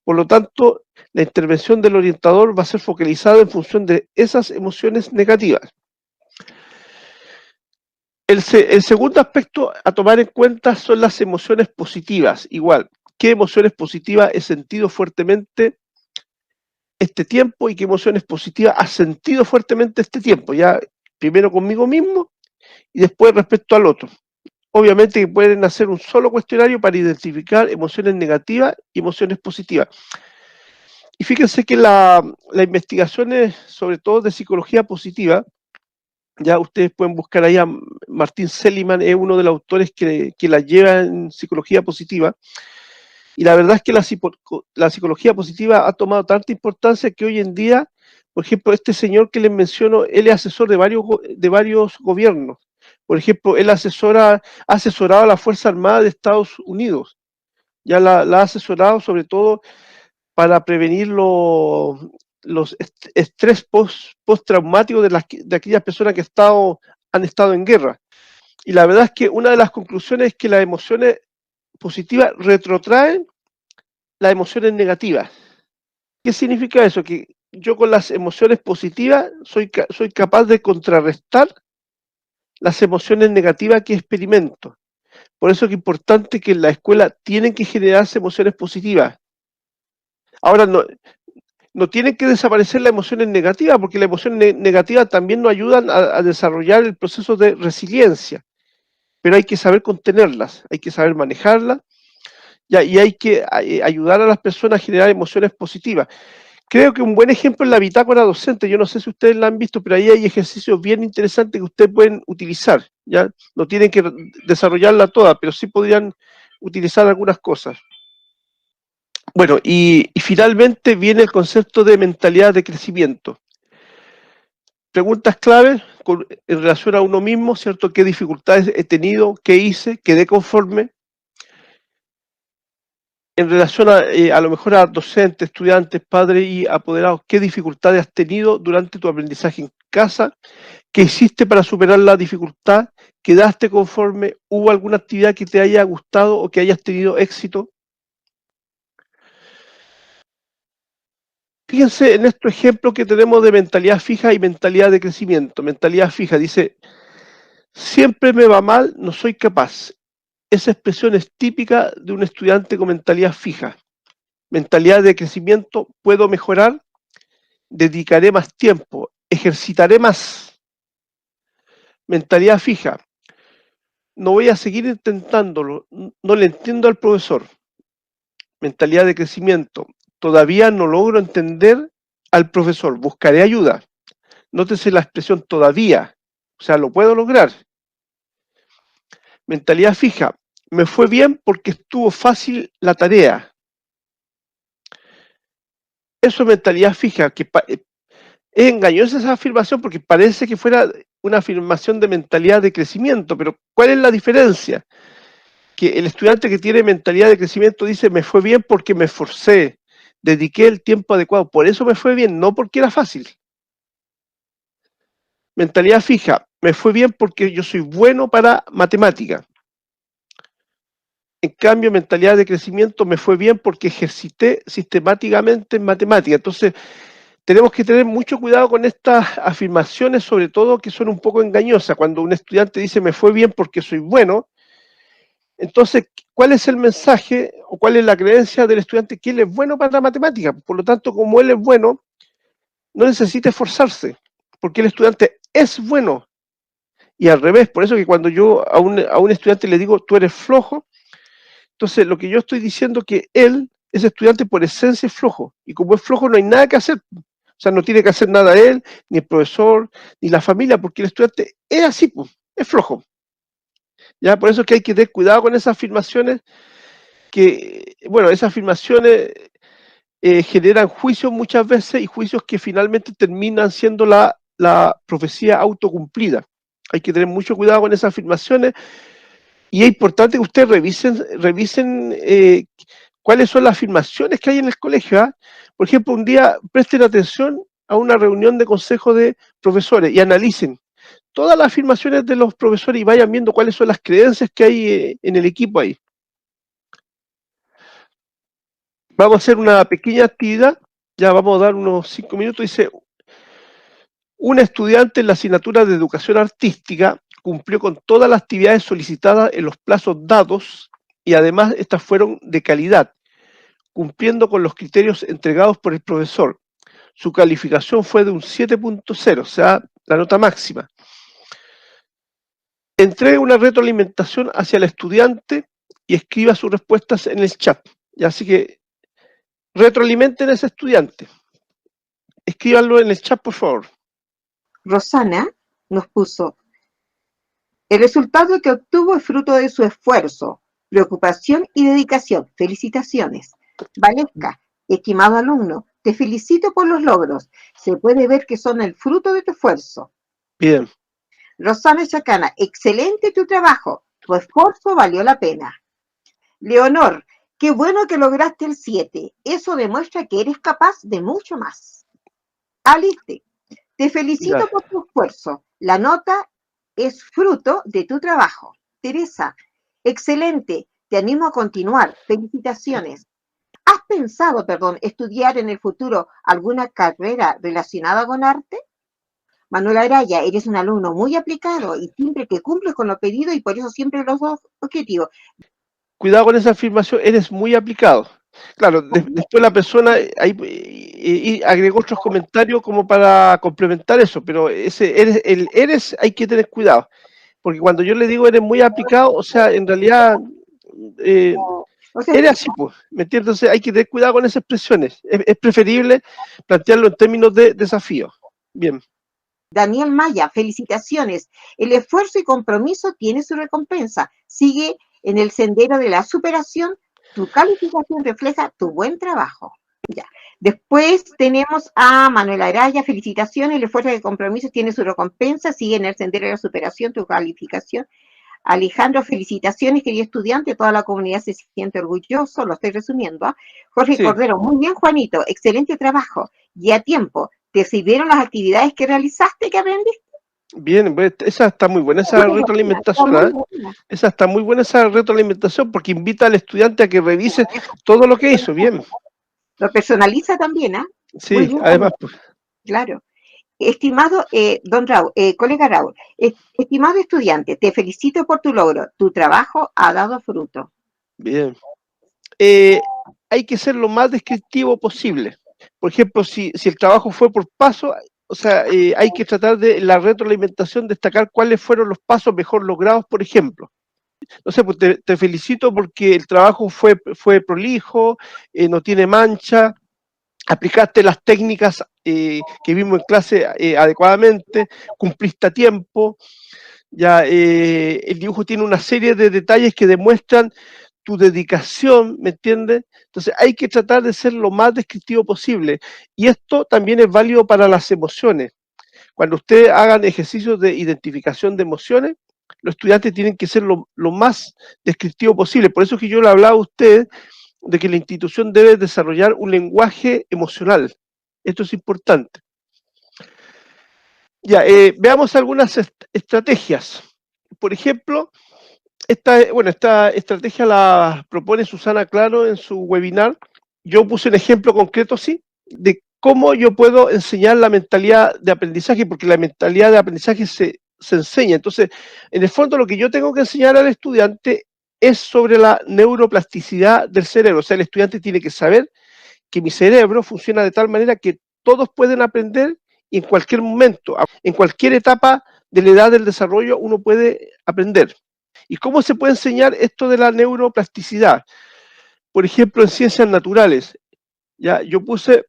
Por lo tanto, la intervención del orientador va a ser focalizada en función de esas emociones negativas. El segundo aspecto a tomar en cuenta son las emociones positivas. Igual, ¿qué emociones positivas he sentido fuertemente este tiempo y qué emociones positivas ha sentido fuertemente este tiempo? Ya primero conmigo mismo y después respecto al otro. Obviamente que pueden hacer un solo cuestionario para identificar emociones negativas y emociones positivas. Y fíjense que las investigaciones, sobre todo de psicología positiva, ya ustedes pueden buscar ahí a Martín Seligman, es uno de los autores que la lleva en psicología positiva. Y la verdad es que la psicología positiva ha tomado tanta importancia que hoy en día, por ejemplo, este señor que les menciono, él es asesor de varios gobiernos. Por ejemplo, él ha asesorado a la Fuerza Armada de Estados Unidos. Ya la ha asesorado sobre todo para prevenir los estrés postraumáticos de aquellas personas que han estado en guerra. Y la verdad es que una de las conclusiones es que las emociones positivas retrotraen las emociones negativas. ¿Qué significa eso? Que yo con las emociones positivas soy capaz de contrarrestar las emociones negativas que experimento. Por eso es importante que en la escuela tienen que generarse emociones positivas. Ahora, no tienen que desaparecer las emociones negativas, porque las emociones negativas también nos ayudan a desarrollar el proceso de resiliencia, pero hay que saber contenerlas, hay que saber manejarlas, y hay que ayudar a las personas a generar emociones positivas. Creo que un buen ejemplo es la bitácora docente, yo no sé si ustedes la han visto, pero ahí hay ejercicios bien interesantes que ustedes pueden utilizar, ¿ya? No tienen que desarrollarla toda, pero sí podrían utilizar algunas cosas. Bueno, y finalmente viene el concepto de mentalidad de crecimiento. Preguntas claves en relación a uno mismo, ¿cierto? ¿Qué dificultades he tenido? ¿Qué hice? ¿Quedé conforme? En relación a lo mejor a docentes, estudiantes, padres y apoderados, ¿qué dificultades has tenido durante tu aprendizaje en casa? ¿Qué hiciste para superar la dificultad? ¿Quedaste conforme? ¿Hubo alguna actividad que te haya gustado o que hayas tenido éxito? Fíjense en estos ejemplos que tenemos de mentalidad fija y mentalidad de crecimiento. Mentalidad fija dice, siempre me va mal, no soy capaz. Esa expresión es típica de un estudiante con mentalidad fija. Mentalidad de crecimiento, puedo mejorar, dedicaré más tiempo, ejercitaré más. Mentalidad fija, no voy a seguir intentándolo, no le entiendo al profesor. Mentalidad de crecimiento, todavía no logro entender al profesor, buscaré ayuda. Nótese la expresión todavía, o sea, lo puedo lograr. Mentalidad fija, me fue bien porque estuvo fácil la tarea. Eso es mentalidad fija, que es engañosa esa afirmación porque parece que fuera una afirmación de mentalidad de crecimiento, pero ¿cuál es la diferencia? Que el estudiante que tiene mentalidad de crecimiento dice, me fue bien porque me esforcé, dediqué el tiempo adecuado, por eso me fue bien, no porque era fácil. Mentalidad fija, me fue bien porque yo soy bueno para matemática. En cambio, mentalidad de crecimiento, me fue bien porque ejercité sistemáticamente en matemática. Entonces, tenemos que tener mucho cuidado con estas afirmaciones, sobre todo que son un poco engañosas. Cuando un estudiante dice, me fue bien porque soy bueno, entonces, ¿cuál es el mensaje o cuál es la creencia del estudiante? Que él es bueno para la matemática. Por lo tanto, como él es bueno, no necesita esforzarse, porque el estudiante es bueno. Y al revés, por eso que cuando yo a un estudiante le digo, tú eres flojo, entonces lo que yo estoy diciendo que ese estudiante por esencia es flojo, y como es flojo no hay nada que hacer, o sea, no tiene que hacer nada él, ni el profesor, ni la familia, porque el estudiante es así, pues, es flojo. Ya, por eso es que hay que tener cuidado con esas afirmaciones, que, bueno, esas afirmaciones generan juicios muchas veces y juicios que finalmente terminan siendo la profecía autocumplida. Hay que tener mucho cuidado con esas afirmaciones y es importante que ustedes revisen cuáles son las afirmaciones que hay en el colegio. ¿Ah? Por ejemplo, un día presten atención a una reunión de consejo de profesores y analicen todas las afirmaciones de los profesores y vayan viendo cuáles son las creencias que hay en el equipo ahí. Vamos a hacer una pequeña actividad, ya vamos a dar unos 5 minutos. Dice, un estudiante en la asignatura de educación artística cumplió con todas las actividades solicitadas en los plazos dados y además estas fueron de calidad, cumpliendo con los criterios entregados por el profesor. Su calificación fue de un 7.0, o sea, la nota máxima. Entregue una retroalimentación hacia el estudiante y escriba sus respuestas en el chat. Y así que retroalimenten a ese estudiante. Escríbanlo en el chat, por favor. Rosana nos puso, el resultado que obtuvo es fruto de su esfuerzo, preocupación y dedicación. Felicitaciones. Valesca, estimado alumno, te felicito por los logros. Se puede ver que son el fruto de tu esfuerzo. Bien. Rosana Chacana, excelente tu trabajo. Tu esfuerzo valió la pena. Leonor, qué bueno que lograste el 7. Eso demuestra que eres capaz de mucho más. Alice, te felicito Ya. por tu esfuerzo. La nota es fruto de tu trabajo. Teresa, excelente. Te animo a continuar. Felicitaciones. ¿Has pensado, estudiar en el futuro alguna carrera relacionada con arte? Manuel Araya, eres un alumno muy aplicado y siempre que cumples con los pedidos y por eso siempre los objetivos. Cuidado con esa afirmación, eres muy aplicado. Claro, después la persona ahí agregó otros comentarios como para complementar eso, pero eres hay que tener cuidado, porque cuando yo le digo eres muy aplicado, o sea, en realidad O sea, eres así, pues, ¿me entiendes? Entonces hay que tener cuidado con esas expresiones. Es preferible plantearlo en términos de desafío. Bien. Daniel Maya, felicitaciones. El esfuerzo y compromiso tiene su recompensa. Sigue en el sendero de la superación. Tu calificación refleja tu buen trabajo. Ya. Después tenemos a Manuel Araya, felicitaciones. El esfuerzo y compromiso tiene su recompensa. Sigue en el sendero de la superación, tu calificación. Alejandro, felicitaciones, querido estudiante. Toda la comunidad se siente orgulloso. Lo estoy resumiendo. Jorge Sí. Cordero, muy bien, Juanito. Excelente trabajo. Y a tiempo. ¿Te sirvieron las actividades que realizaste, que aprendiste? Bien, pues, esa está muy buena, esa retroalimentación, ¿eh? Esa está muy buena, esa retroalimentación, porque invita al estudiante a que revise todo lo que hizo, bien. Lo personaliza también, ¿ah? Sí, Muy bien, además, pues, claro. Estimado don Raúl, colega Raúl, estimado estudiante, te felicito por tu logro. Tu trabajo ha dado fruto. bien. Hay que ser lo más descriptivo posible. Por ejemplo, si el trabajo fue por paso, o sea, hay que tratar de la retroalimentación destacar cuáles fueron los pasos mejor logrados, por ejemplo. No sé, pues te felicito porque el trabajo fue prolijo, no tiene mancha, aplicaste las técnicas que vimos en clase adecuadamente, cumpliste a tiempo, ya el dibujo tiene una serie de detalles que demuestran tu dedicación, ¿me entiendes? Entonces hay que tratar de ser lo más descriptivo posible. Y esto también es válido para las emociones. Cuando ustedes hagan ejercicios de identificación de emociones, los estudiantes tienen que ser lo más descriptivo posible. Por eso es que yo le hablaba a ustedes de que la institución debe desarrollar un lenguaje emocional. Esto es importante. Ya, veamos algunas estrategias. Por ejemplo, esta estrategia la propone Susana Claro en su webinar. Yo puse un ejemplo concreto, sí, de cómo yo puedo enseñar la mentalidad de aprendizaje, porque la mentalidad de aprendizaje se enseña. Entonces, en el fondo, lo que yo tengo que enseñar al estudiante es sobre la neuroplasticidad del cerebro. O sea, el estudiante tiene que saber que mi cerebro funciona de tal manera que todos pueden aprender y en cualquier momento, en cualquier etapa de la edad del desarrollo uno puede aprender. ¿Y cómo se puede enseñar esto de la neuroplasticidad? Por ejemplo, en ciencias naturales, ya yo puse,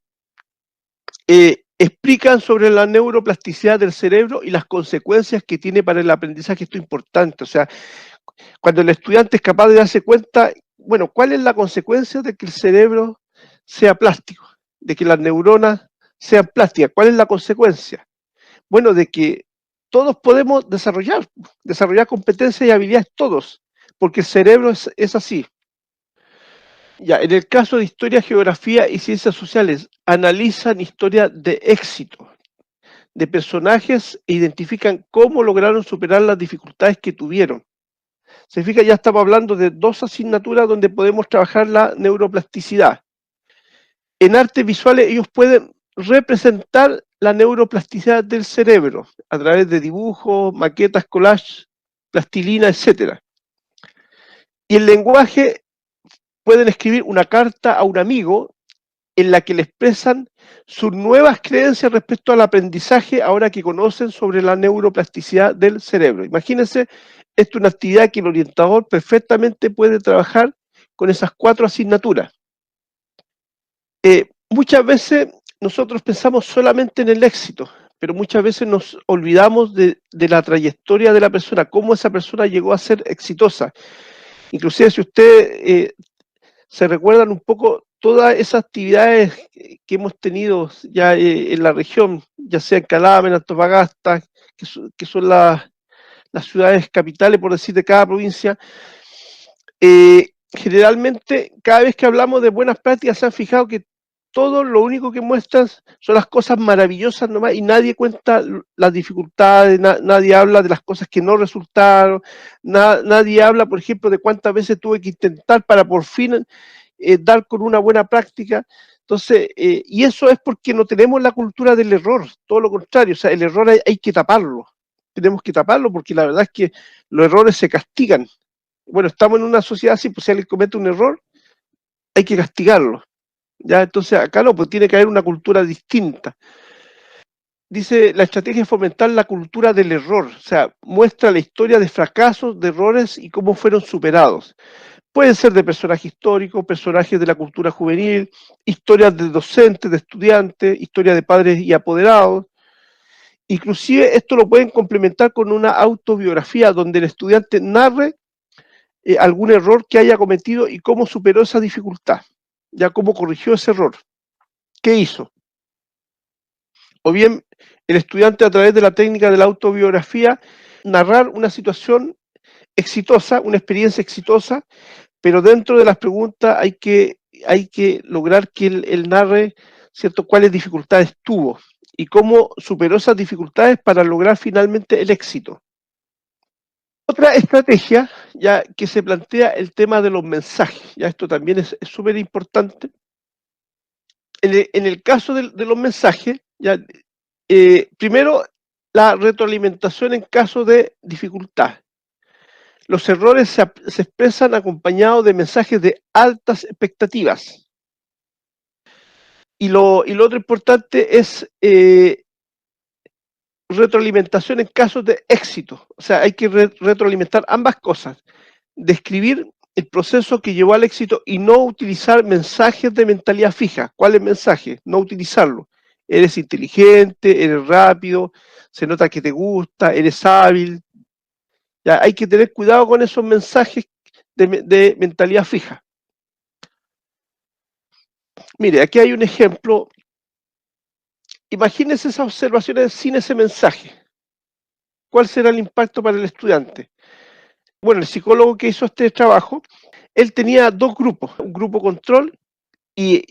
explican sobre la neuroplasticidad del cerebro y las consecuencias que tiene para el aprendizaje. Esto es importante, o sea, cuando el estudiante es capaz de darse cuenta, bueno, ¿cuál es la consecuencia de que el cerebro sea plástico? De que las neuronas sean plásticas. ¿Cuál es la consecuencia? Bueno, de que todos podemos desarrollar competencias y habilidades, todos, porque el cerebro es así. Ya, en el caso de historia, geografía y ciencias sociales, analizan historias de éxito de personajes e identifican cómo lograron superar las dificultades que tuvieron. Se fija, ya estamos hablando de 2 asignaturas donde podemos trabajar la neuroplasticidad. En artes visuales ellos pueden representar la neuroplasticidad del cerebro a través de dibujos, maquetas, collages, plastilina, etc. Y el lenguaje pueden escribir una carta a un amigo en la que le expresan sus nuevas creencias respecto al aprendizaje ahora que conocen sobre la neuroplasticidad del cerebro. Imagínense, esto es una actividad que el orientador perfectamente puede trabajar con esas 4 asignaturas. Muchas veces nosotros pensamos solamente en el éxito, pero muchas veces nos olvidamos de la trayectoria de la persona, cómo esa persona llegó a ser exitosa. Inclusive si usted se recuerdan un poco todas esas actividades que hemos tenido ya en la región, ya sea en Calama, en Antofagasta, que son las ciudades capitales, por decir, de cada provincia. Generalmente, cada vez que hablamos de buenas prácticas, se han fijado que todo lo único que muestran son las cosas maravillosas nomás y nadie cuenta las dificultades, nadie habla de las cosas que no resultaron, nadie habla, por ejemplo, de cuántas veces tuve que intentar para por fin dar con una buena práctica. Entonces, y eso es porque no tenemos la cultura del error, todo lo contrario, o sea, el error hay que taparlo, tenemos que taparlo porque la verdad es que los errores se castigan. Bueno, estamos en una sociedad así, pues si alguien comete un error, hay que castigarlo. ¿Ya? Entonces acá no, pues tiene que haber una cultura distinta. Dice, la estrategia es fomentar la cultura del error, o sea, muestra la historia de fracasos, de errores y cómo fueron superados. Pueden ser de personajes históricos, personajes de la cultura juvenil, historias de docentes, de estudiantes, historias de padres y apoderados. Inclusive esto lo pueden complementar con una autobiografía donde el estudiante narre algún error que haya cometido y cómo superó esa dificultad, ya cómo corrigió ese error, qué hizo. O bien el estudiante a través de la técnica de la autobiografía narrar una situación exitosa, una experiencia exitosa, pero dentro de las preguntas hay que lograr que él narre, ¿cierto?, cuáles dificultades tuvo y cómo superó esas dificultades para lograr finalmente el éxito. Otra estrategia, ya que se plantea el tema de los mensajes, ya esto también es súper importante. En el caso de los mensajes, ya, primero, la retroalimentación en caso de dificultad. Los errores se expresan acompañados de mensajes de altas expectativas. Y lo otro importante es retroalimentación en casos de éxito. O sea, hay que retroalimentar ambas cosas. Describir el proceso que llevó al éxito y no utilizar mensajes de mentalidad fija. ¿Cuál es el mensaje? No utilizarlo. Eres inteligente, eres rápido, se nota que te gusta, eres hábil. Ya, hay que tener cuidado con esos mensajes de mentalidad fija. Mire, aquí hay un ejemplo. Imagínense esas observaciones sin ese mensaje. ¿Cuál será el impacto para el estudiante? Bueno, el psicólogo que hizo este trabajo, él tenía 2 grupos, un grupo control y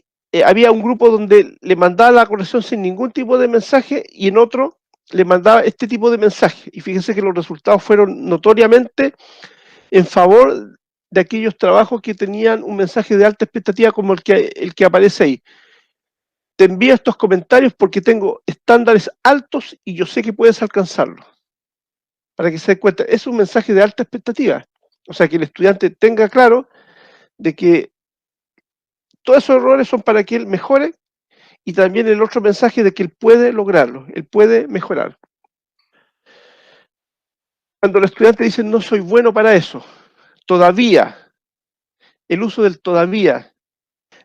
había un grupo donde le mandaba la corrección sin ningún tipo de mensaje y en otro le mandaba este tipo de mensaje. Y fíjense que los resultados fueron notoriamente en favor de aquellos trabajos que tenían un mensaje de alta expectativa como el que aparece ahí. Te envío estos comentarios porque tengo estándares altos y yo sé que puedes alcanzarlos. Para que se den cuenta, es un mensaje de alta expectativa. O sea, que el estudiante tenga claro de que todos esos errores son para que él mejore y también el otro mensaje de que él puede lograrlo, él puede mejorar. Cuando los estudiantes dicen no soy bueno para eso, todavía, el uso del todavía,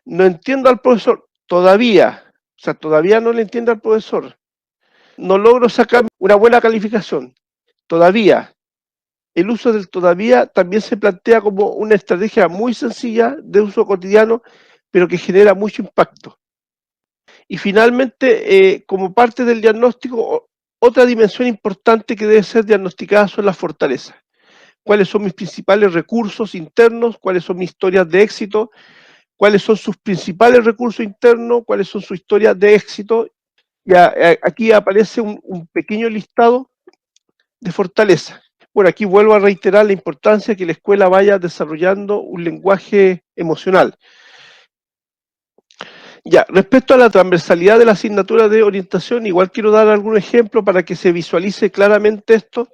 no entiendo al profesor, todavía, o sea, todavía no le entiendo al profesor, no logro sacar una buena calificación, todavía. El uso del todavía también se plantea como una estrategia muy sencilla de uso cotidiano, pero que genera mucho impacto. Y finalmente, como parte del diagnóstico, otra dimensión importante que debe ser diagnosticada son las fortalezas. ¿Cuáles son mis principales recursos internos? ¿Cuáles son mis historias de éxito? ¿Cuáles son sus principales recursos internos? ¿Cuáles son sus historias de éxito? Ya, aquí aparece un pequeño listado de fortalezas. Bueno, aquí vuelvo a reiterar la importancia que la escuela vaya desarrollando un lenguaje emocional. Ya, respecto a la transversalidad de la asignatura de orientación, igual quiero dar algún ejemplo para que se visualice claramente esto.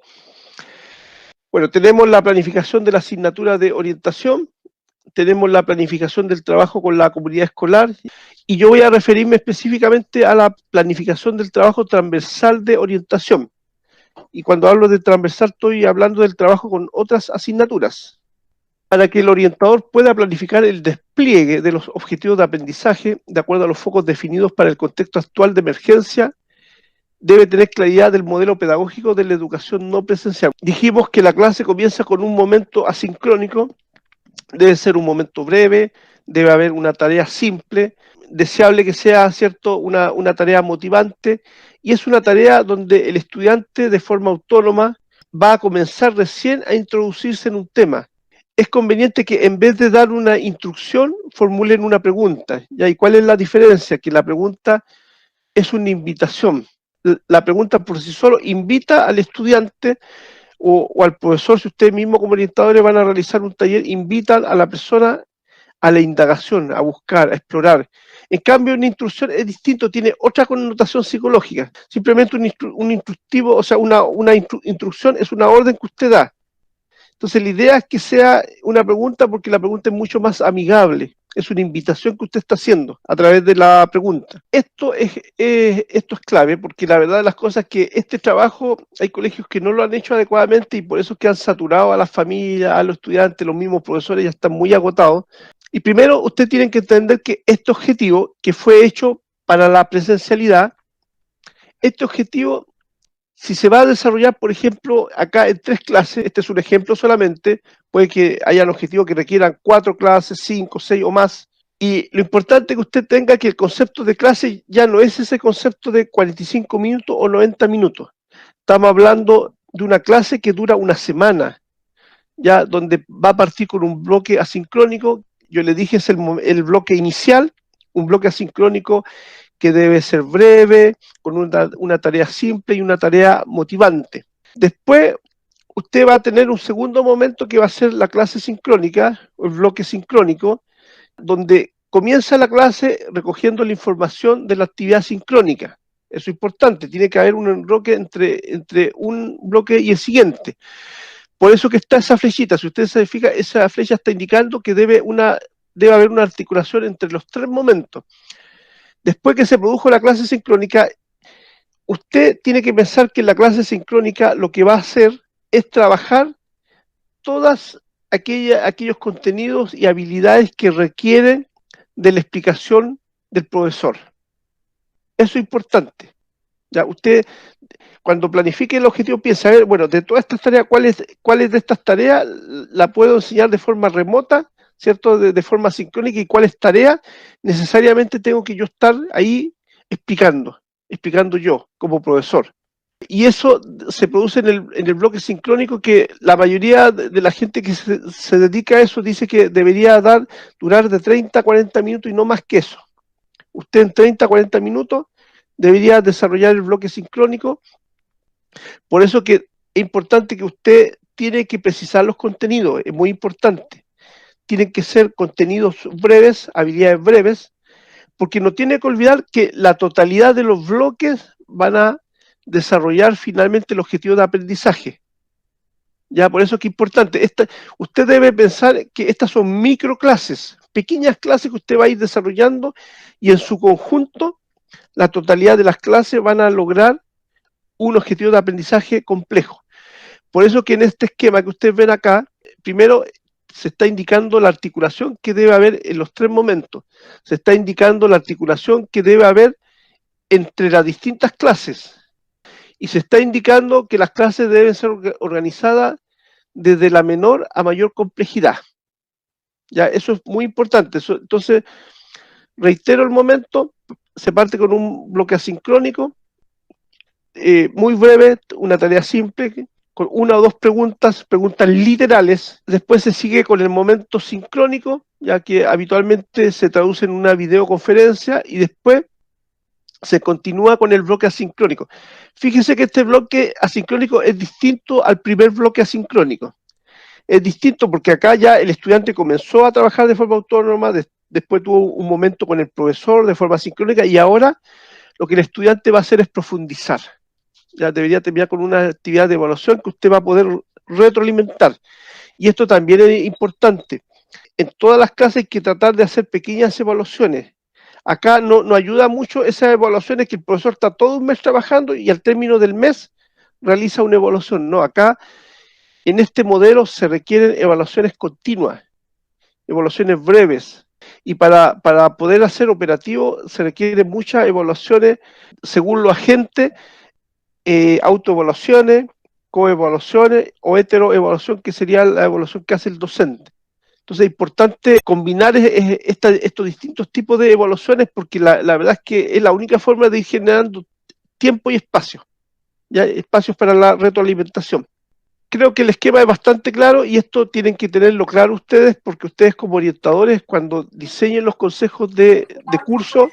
Bueno, tenemos la planificación de la asignatura de orientación, tenemos la planificación del trabajo con la comunidad escolar, y yo voy a referirme específicamente a la planificación del trabajo transversal de orientación. Y cuando hablo de transversal estoy hablando del trabajo con otras asignaturas, para que el orientador pueda planificar el despliegue de los objetivos de aprendizaje de acuerdo a los focos definidos para el contexto actual de emergencia. Debe tener claridad del modelo pedagógico de la educación no presencial. Dijimos que la clase comienza con un momento asincrónico, debe ser un momento breve, debe haber una tarea simple, deseable que sea, ¿cierto?, una tarea motivante, y es una tarea donde el estudiante de forma autónoma va a comenzar recién a introducirse en un tema. Es conveniente que en vez de dar una instrucción, formulen una pregunta. ¿Ya? ¿Y cuál es la diferencia? Que la pregunta es una invitación. La pregunta por sí solo invita al estudiante o al profesor, si ustedes mismos como orientadores van a realizar un taller, invitan a la persona a la indagación, a buscar, a explorar. En cambio, una instrucción es distinto, tiene otra connotación psicológica. Simplemente un instructivo, o sea, una instrucción es una orden que usted da. Entonces, la idea es que sea una pregunta porque la pregunta es mucho más amigable. Es una invitación que usted está haciendo a través de la pregunta. Esto es clave porque la verdad de las cosas es que este trabajo hay colegios que no lo han hecho adecuadamente y por eso es que han saturado a las familias, a los estudiantes, los mismos profesores ya están muy agotados. Y primero, usted tiene que entender que este objetivo que fue hecho para la presencialidad, este objetivo, si se va a desarrollar, por ejemplo, acá en 3 clases, este es un ejemplo solamente, puede que hayan objetivos que requieran 4 clases, 5, 6 o más, y lo importante es que usted tenga que el concepto de clase ya no es ese concepto de 45 minutos o 90 minutos. Estamos hablando de una clase que dura una semana, ya donde va a partir con un bloque asincrónico, yo le dije es el bloque inicial, un bloque asincrónico que debe ser breve, con una tarea simple y una tarea motivante. Después, usted va a tener un segundo momento que va a ser la clase sincrónica, el bloque sincrónico, donde comienza la clase recogiendo la información de la actividad sincrónica. Eso es importante, tiene que haber un enroque entre un bloque y el siguiente. Por eso que está esa flechita, si usted se fija, esa flecha está indicando que debe haber una articulación entre los 3 momentos. Después que se produjo la clase sincrónica, usted tiene que pensar que en la clase sincrónica lo que va a hacer es trabajar todas aquellos contenidos y habilidades que requieren de la explicación del profesor. Eso es importante. Ya, usted, cuando planifique el objetivo, piensa, a ver, bueno, de todas estas tareas, ¿cuáles de estas tareas la puedo enseñar de forma remota, ¿cierto? De forma sincrónica, y cuáles tareas necesariamente tengo que yo estar ahí explicando yo como profesor. Y eso se produce en el bloque sincrónico, que la mayoría de la gente que se dedica a eso dice que debería durar de 30 a 40 minutos y no más que eso. Usted en 30 a 40 minutos debería desarrollar el bloque sincrónico. Por eso que es importante que usted tiene que precisar los contenidos, es muy importante. Tienen que ser contenidos breves, habilidades breves, porque no tiene que olvidar que la totalidad de los bloques van a desarrollar finalmente el objetivo de aprendizaje. Ya, por eso es que es importante. Usted debe pensar que estas son microclases, pequeñas clases que usted va a ir desarrollando y en su conjunto la totalidad de las clases van a lograr un objetivo de aprendizaje complejo. Por eso que en este esquema que ustedes ven acá, primero se está indicando la articulación que debe haber en los 3 momentos. Se está indicando la articulación que debe haber entre las distintas clases. Y se está indicando que las clases deben ser organizadas desde la menor a mayor complejidad. Ya, eso es muy importante. Entonces, reitero el momento, se parte con un bloque asincrónico, muy breve, una tarea simple, con 1 o 2 preguntas literales. Después se sigue con el momento sincrónico, ya que habitualmente se traduce en una videoconferencia, y después se continúa con el bloque asincrónico. Fíjense que este bloque asincrónico es distinto al primer bloque asincrónico. Es distinto porque acá ya el estudiante comenzó a trabajar de forma autónoma, después tuvo un momento con el profesor de forma sincrónica, y ahora lo que el estudiante va a hacer es profundizar. Ya debería terminar con una actividad de evaluación que usted va a poder retroalimentar. Y esto también es importante. En todas las clases hay que tratar de hacer pequeñas evaluaciones. Acá no ayuda mucho esas evaluaciones que el profesor está todo un mes trabajando y al término del mes realiza una evaluación. No, acá en este modelo se requieren evaluaciones continuas, evaluaciones breves. Y para poder hacer operativo se requieren muchas evaluaciones según los agentes, autoevaluaciones, coevaluaciones o heteroevaluación, que sería la evaluación que hace el docente. Entonces es importante combinar estos distintos tipos de evaluaciones, porque la verdad es que es la única forma de ir generando tiempo y espacio, ¿ya? Espacios para la retroalimentación. Creo que el esquema es bastante claro y esto tienen que tenerlo claro ustedes, porque ustedes como orientadores, cuando diseñen los consejos de curso,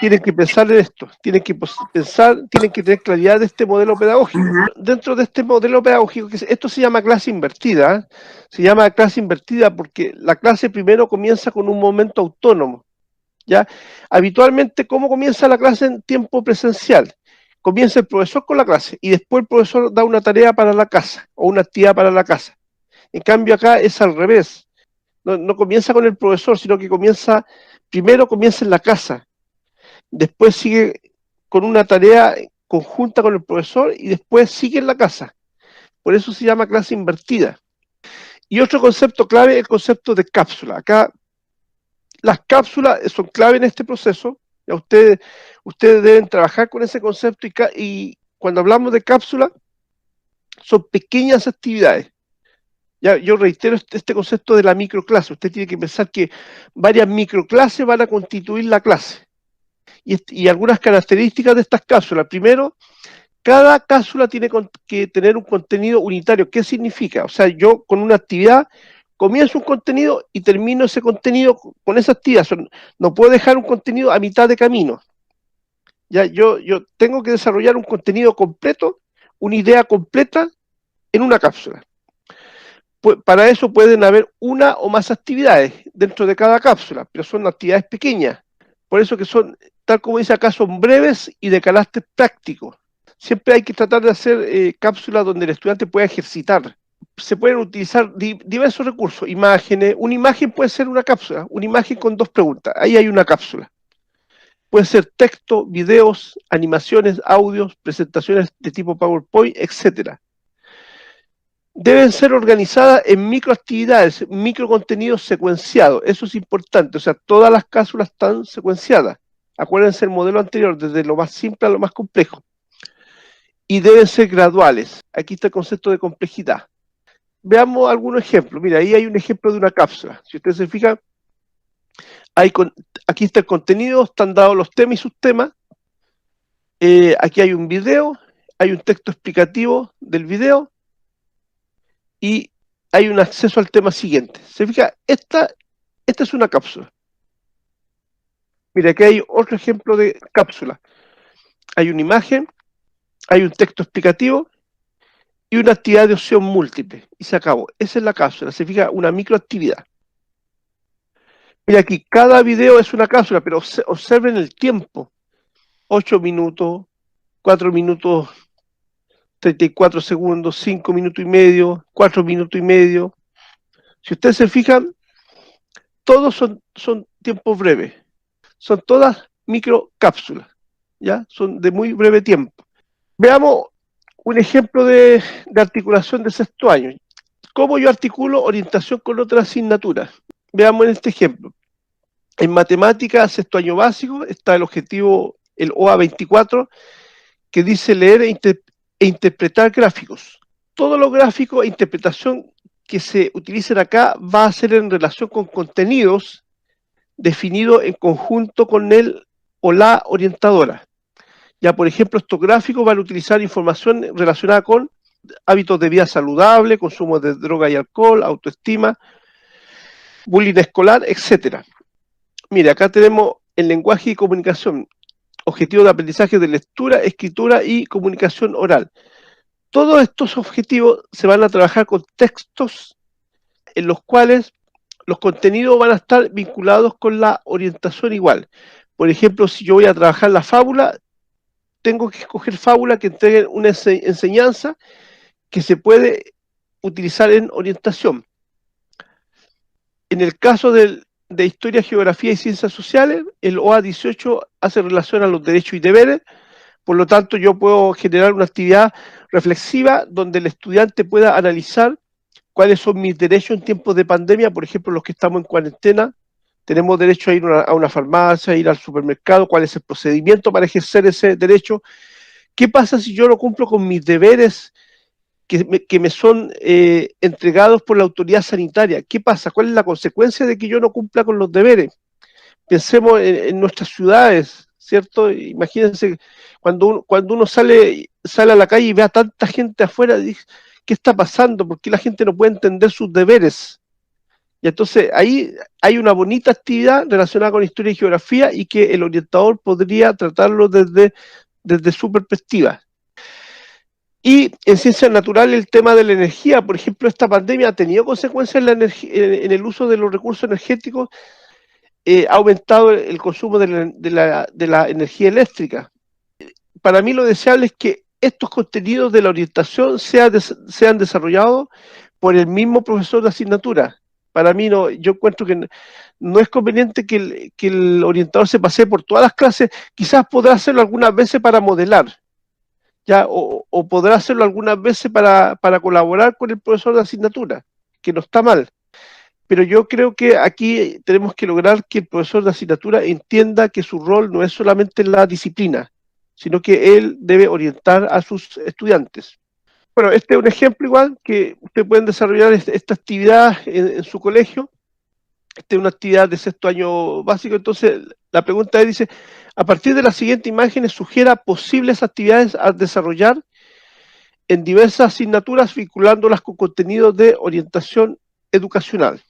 tienen que pensar en esto, tienen que tener claridad de este modelo pedagógico. Dentro de este modelo pedagógico, esto se llama clase invertida, ¿eh? Se llama clase invertida porque la clase primero comienza con un momento autónomo, ¿ya? Habitualmente, ¿cómo comienza la clase en tiempo presencial? Comienza el profesor con la clase y después el profesor da una tarea para la casa o una actividad para la casa. En cambio acá es al revés, no comienza con el profesor, sino que primero comienza en la casa, después sigue con una tarea conjunta con el profesor y después sigue en la casa. Por eso se llama clase invertida. Y otro concepto clave es el concepto de cápsula. Acá las cápsulas son clave en este proceso. Ya ustedes deben trabajar con ese concepto, y cuando hablamos de cápsula son pequeñas actividades. Ya, yo reitero este concepto de la microclase. Usted tiene que pensar que varias microclases van a constituir la clase. Y algunas características de estas cápsulas. Primero, cada cápsula tiene que tener un contenido unitario. ¿Qué significa? O sea, yo con una actividad comienzo un contenido y termino ese contenido con esa actividad. No puedo dejar un contenido a mitad de camino. Ya, yo tengo que desarrollar un contenido completo, una idea completa en una cápsula. Para eso pueden haber una o más actividades dentro de cada cápsula, pero son actividades pequeñas. Por eso que son, tal como dice acá, son breves y de carácter práctico. Siempre hay que tratar de hacer cápsulas donde el estudiante pueda ejercitar. Se pueden utilizar diversos recursos, imágenes. Una imagen puede ser una cápsula, una imagen con 2 preguntas. Ahí hay una cápsula. Puede ser texto, videos, animaciones, audios, presentaciones de tipo PowerPoint, etcétera. Deben ser organizadas en microactividades, microcontenidos secuenciados. Eso es importante. O sea, todas las cápsulas están secuenciadas. Acuérdense el modelo anterior, desde lo más simple a lo más complejo. Y deben ser graduales. Aquí está el concepto de complejidad. Veamos algunos ejemplos. Mira, ahí hay un ejemplo de una cápsula. Si ustedes se fijan, aquí está el contenido, están dados los temas y subtemas. Aquí hay un video, hay un texto explicativo del video y hay un acceso al tema siguiente. Se fija, esta es una cápsula. Mira, aquí hay otro ejemplo de cápsula. Hay una imagen, hay un texto explicativo y una actividad de opción múltiple. Y se acabó. Esa es la cápsula. Se fija, una microactividad. Mira aquí, cada video es una cápsula, pero observen el tiempo. 8 minutos, 4 minutos, 34 segundos, 5 minutos y medio, 4 minutos y medio. Si ustedes se fijan, todos son tiempos breves. Son todas microcápsulas, ¿ya? Son de muy breve tiempo. Veamos un ejemplo de articulación de sexto año. ¿Cómo yo articulo orientación con otras asignaturas? Veamos en este ejemplo. En matemáticas, sexto año básico, está el objetivo, el OA 24, que dice leer e interpretar gráficos. Todos los gráficos e interpretación que se utilicen acá va a ser en relación con contenidos definidos en conjunto con el o la orientadora. Ya, por ejemplo, estos gráficos van a utilizar información relacionada con hábitos de vida saludable, consumo de droga y alcohol, autoestima, bullying escolar, etc. Mire, acá tenemos el lenguaje y comunicación, objetivo de aprendizaje de lectura, escritura y comunicación oral. Todos estos objetivos se van a trabajar con textos en los cuales los contenidos van a estar vinculados con la orientación igual. Por ejemplo, si yo voy a trabajar la fábula, tengo que escoger fábulas que entreguen una enseñanza que se puede utilizar en orientación. En el caso de Historia, Geografía y Ciencias Sociales, el OA 18 hace relación a los derechos y deberes, por lo tanto yo puedo generar una actividad reflexiva donde el estudiante pueda analizar cuáles son mis derechos en tiempos de pandemia, por ejemplo, los que estamos en cuarentena, tenemos derecho a ir a una farmacia, a ir al supermercado, cuál es el procedimiento para ejercer ese derecho. ¿Qué pasa si yo no cumplo con mis deberes que me son entregados por la autoridad sanitaria? ¿Qué pasa? ¿Cuál es la consecuencia de que yo no cumpla con los deberes? Pensemos en nuestras ciudades, ¿cierto? Imagínense, cuando uno sale a la calle y ve a tanta gente afuera, dice, ¿qué está pasando? ¿Por qué la gente no puede entender sus deberes? Y entonces ahí hay una bonita actividad relacionada con historia y geografía y que el orientador podría tratarlo desde su perspectiva. Y en ciencias naturales el tema de la energía, por ejemplo, esta pandemia ha tenido consecuencias en el uso de los recursos energéticos, ha aumentado el consumo de la energía eléctrica. Para mí lo deseable es que estos contenidos de la orientación sean desarrollados por el mismo profesor de asignatura. Para mí no, yo encuentro que no es conveniente que el orientador se pase por todas las clases, quizás podrá hacerlo algunas veces para modelar, ¿ya? O podrá hacerlo algunas veces para colaborar con el profesor de asignatura, que no está mal. Pero yo creo que aquí tenemos que lograr que el profesor de asignatura entienda que su rol no es solamente la disciplina, sino que él debe orientar a sus estudiantes. Bueno, este es un ejemplo igual que ustedes pueden desarrollar esta actividad en su colegio. Esta es una actividad de sexto año básico. Entonces, la pregunta es, dice, a partir de las siguientes imágenes, sugiera posibles actividades a desarrollar en diversas asignaturas vinculándolas con contenidos de orientación educacional.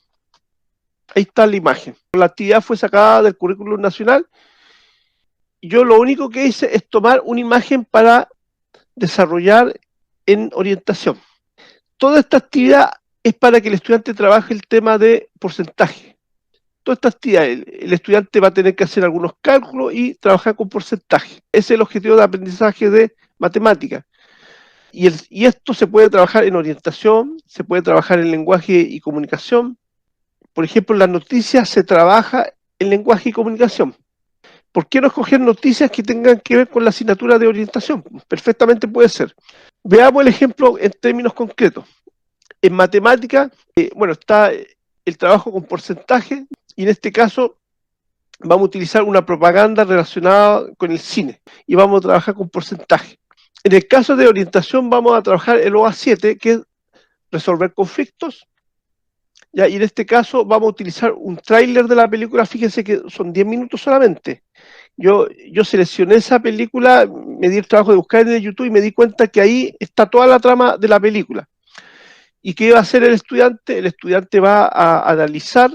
Ahí está la imagen. La actividad fue sacada del currículum nacional. Yo lo único que hice es tomar una imagen para desarrollar en orientación. Toda esta actividad es para que el estudiante trabaje el tema de porcentaje. Toda esta actividad, el estudiante va a tener que hacer algunos cálculos y trabajar con porcentaje. Ese es el objetivo de aprendizaje de matemática. Y esto se puede trabajar en orientación, se puede trabajar en lenguaje y comunicación. Por ejemplo, en las noticias se trabaja en lenguaje y comunicación. ¿Por qué no escoger noticias que tengan que ver con la asignatura de orientación? Perfectamente puede ser. Veamos el ejemplo en términos concretos. En matemática, bueno, está el trabajo con porcentaje y en este caso vamos a utilizar una propaganda relacionada con el cine y vamos a trabajar con porcentaje. En el caso de orientación vamos a trabajar el OA 7, que es resolver conflictos. ¿Ya? Y en este caso vamos a utilizar un tráiler de la película, fíjense que son 10 minutos solamente. Yo seleccioné esa película, me di el trabajo de buscar en el YouTube y me di cuenta que ahí está toda la trama de la película. ¿Y qué va a hacer el estudiante? El estudiante va a analizar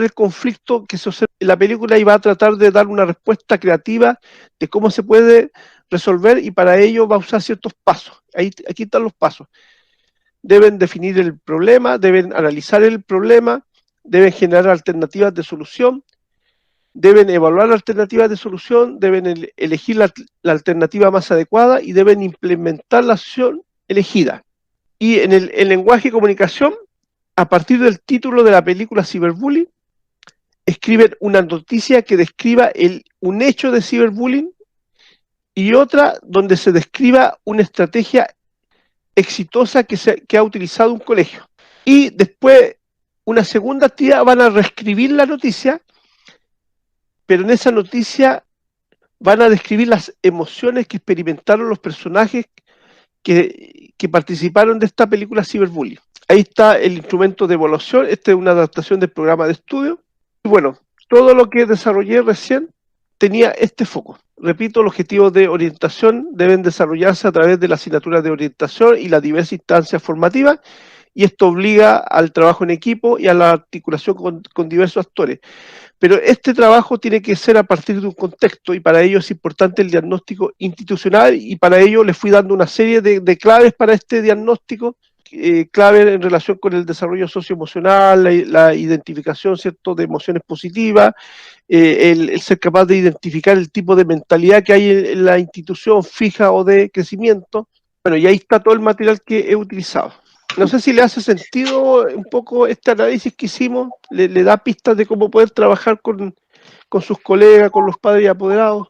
el conflicto que se observa en la película y va a tratar de dar una respuesta creativa de cómo se puede resolver y para ello va a usar ciertos pasos. Aquí están los pasos. Deben definir el problema, deben analizar el problema, deben generar alternativas de solución, deben evaluar alternativas de solución, deben elegir la alternativa más adecuada y deben implementar la acción elegida. Y en el lenguaje y comunicación, a partir del título de la película Cyberbullying, escriben una noticia que describa un hecho de ciberbullying y otra donde se describa una estrategia exitosa que ha utilizado un colegio. Y después, una segunda actividad, van a reescribir la noticia, pero en esa noticia van a describir las emociones que experimentaron los personajes que participaron de esta película Cyberbullying. Ahí está el instrumento de evaluación. Esta es una adaptación del programa de estudio. Y bueno, todo lo que desarrollé recién tenía este foco. Repito, los objetivos de orientación deben desarrollarse a través de la asignatura de orientación y las diversas instancias formativas, y esto obliga al trabajo en equipo y a la articulación con diversos actores. Pero este trabajo tiene que ser a partir de un contexto, y para ello es importante el diagnóstico institucional, y para ello les fui dando una serie de claves para este diagnóstico, clave en relación con el desarrollo socioemocional, la identificación, ¿cierto?, de emociones positivas, el ser capaz de identificar el tipo de mentalidad que hay en la institución fija o de crecimiento. Bueno, y ahí está todo el material que he utilizado. No sé si le hace sentido un poco este análisis que hicimos, le da pistas de cómo poder trabajar con sus colegas, con los padres y apoderados.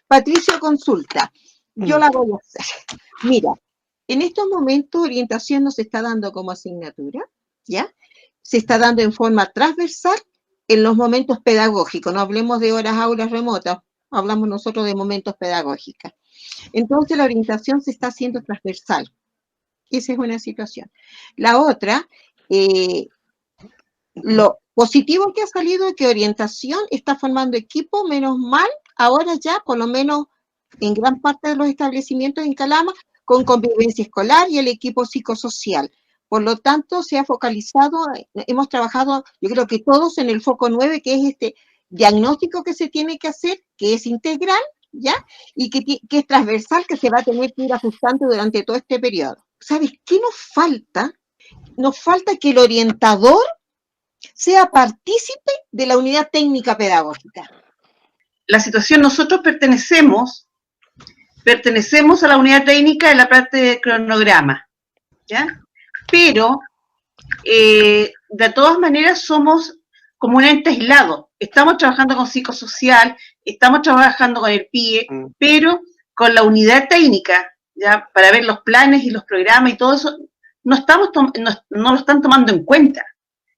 Patricio, consulta. Yo la voy a hacer. Mira, en estos momentos orientación no se está dando como asignatura, ¿ya? Se está dando en forma transversal en los momentos pedagógicos. No hablemos de horas aulas remotas, hablamos nosotros de momentos pedagógicos. Entonces la orientación se está haciendo transversal. Esa es una situación. La otra, lo positivo que ha salido es que orientación está formando equipo, menos mal, ahora ya, por lo menos en gran parte de los establecimientos en Calama, con convivencia escolar y el equipo psicosocial. Por lo tanto, se ha focalizado, hemos trabajado, yo creo que todos en el foco 9, que es este diagnóstico que se tiene que hacer, que es integral, ¿ya? Y que es transversal, que se va a tener que ir ajustando durante todo este periodo. ¿Sabes qué nos falta? Nos falta que el orientador sea partícipe de la unidad técnica pedagógica. La situación, nosotros pertenecemos a la unidad técnica de la parte de cronograma, ¿ya? Pero, de todas maneras, somos como un ente aislado. Estamos trabajando con psicosocial, estamos trabajando con el PIE, pero con la unidad técnica, ¿ya? Para ver los planes y los programas y todo eso, no lo están tomando en cuenta.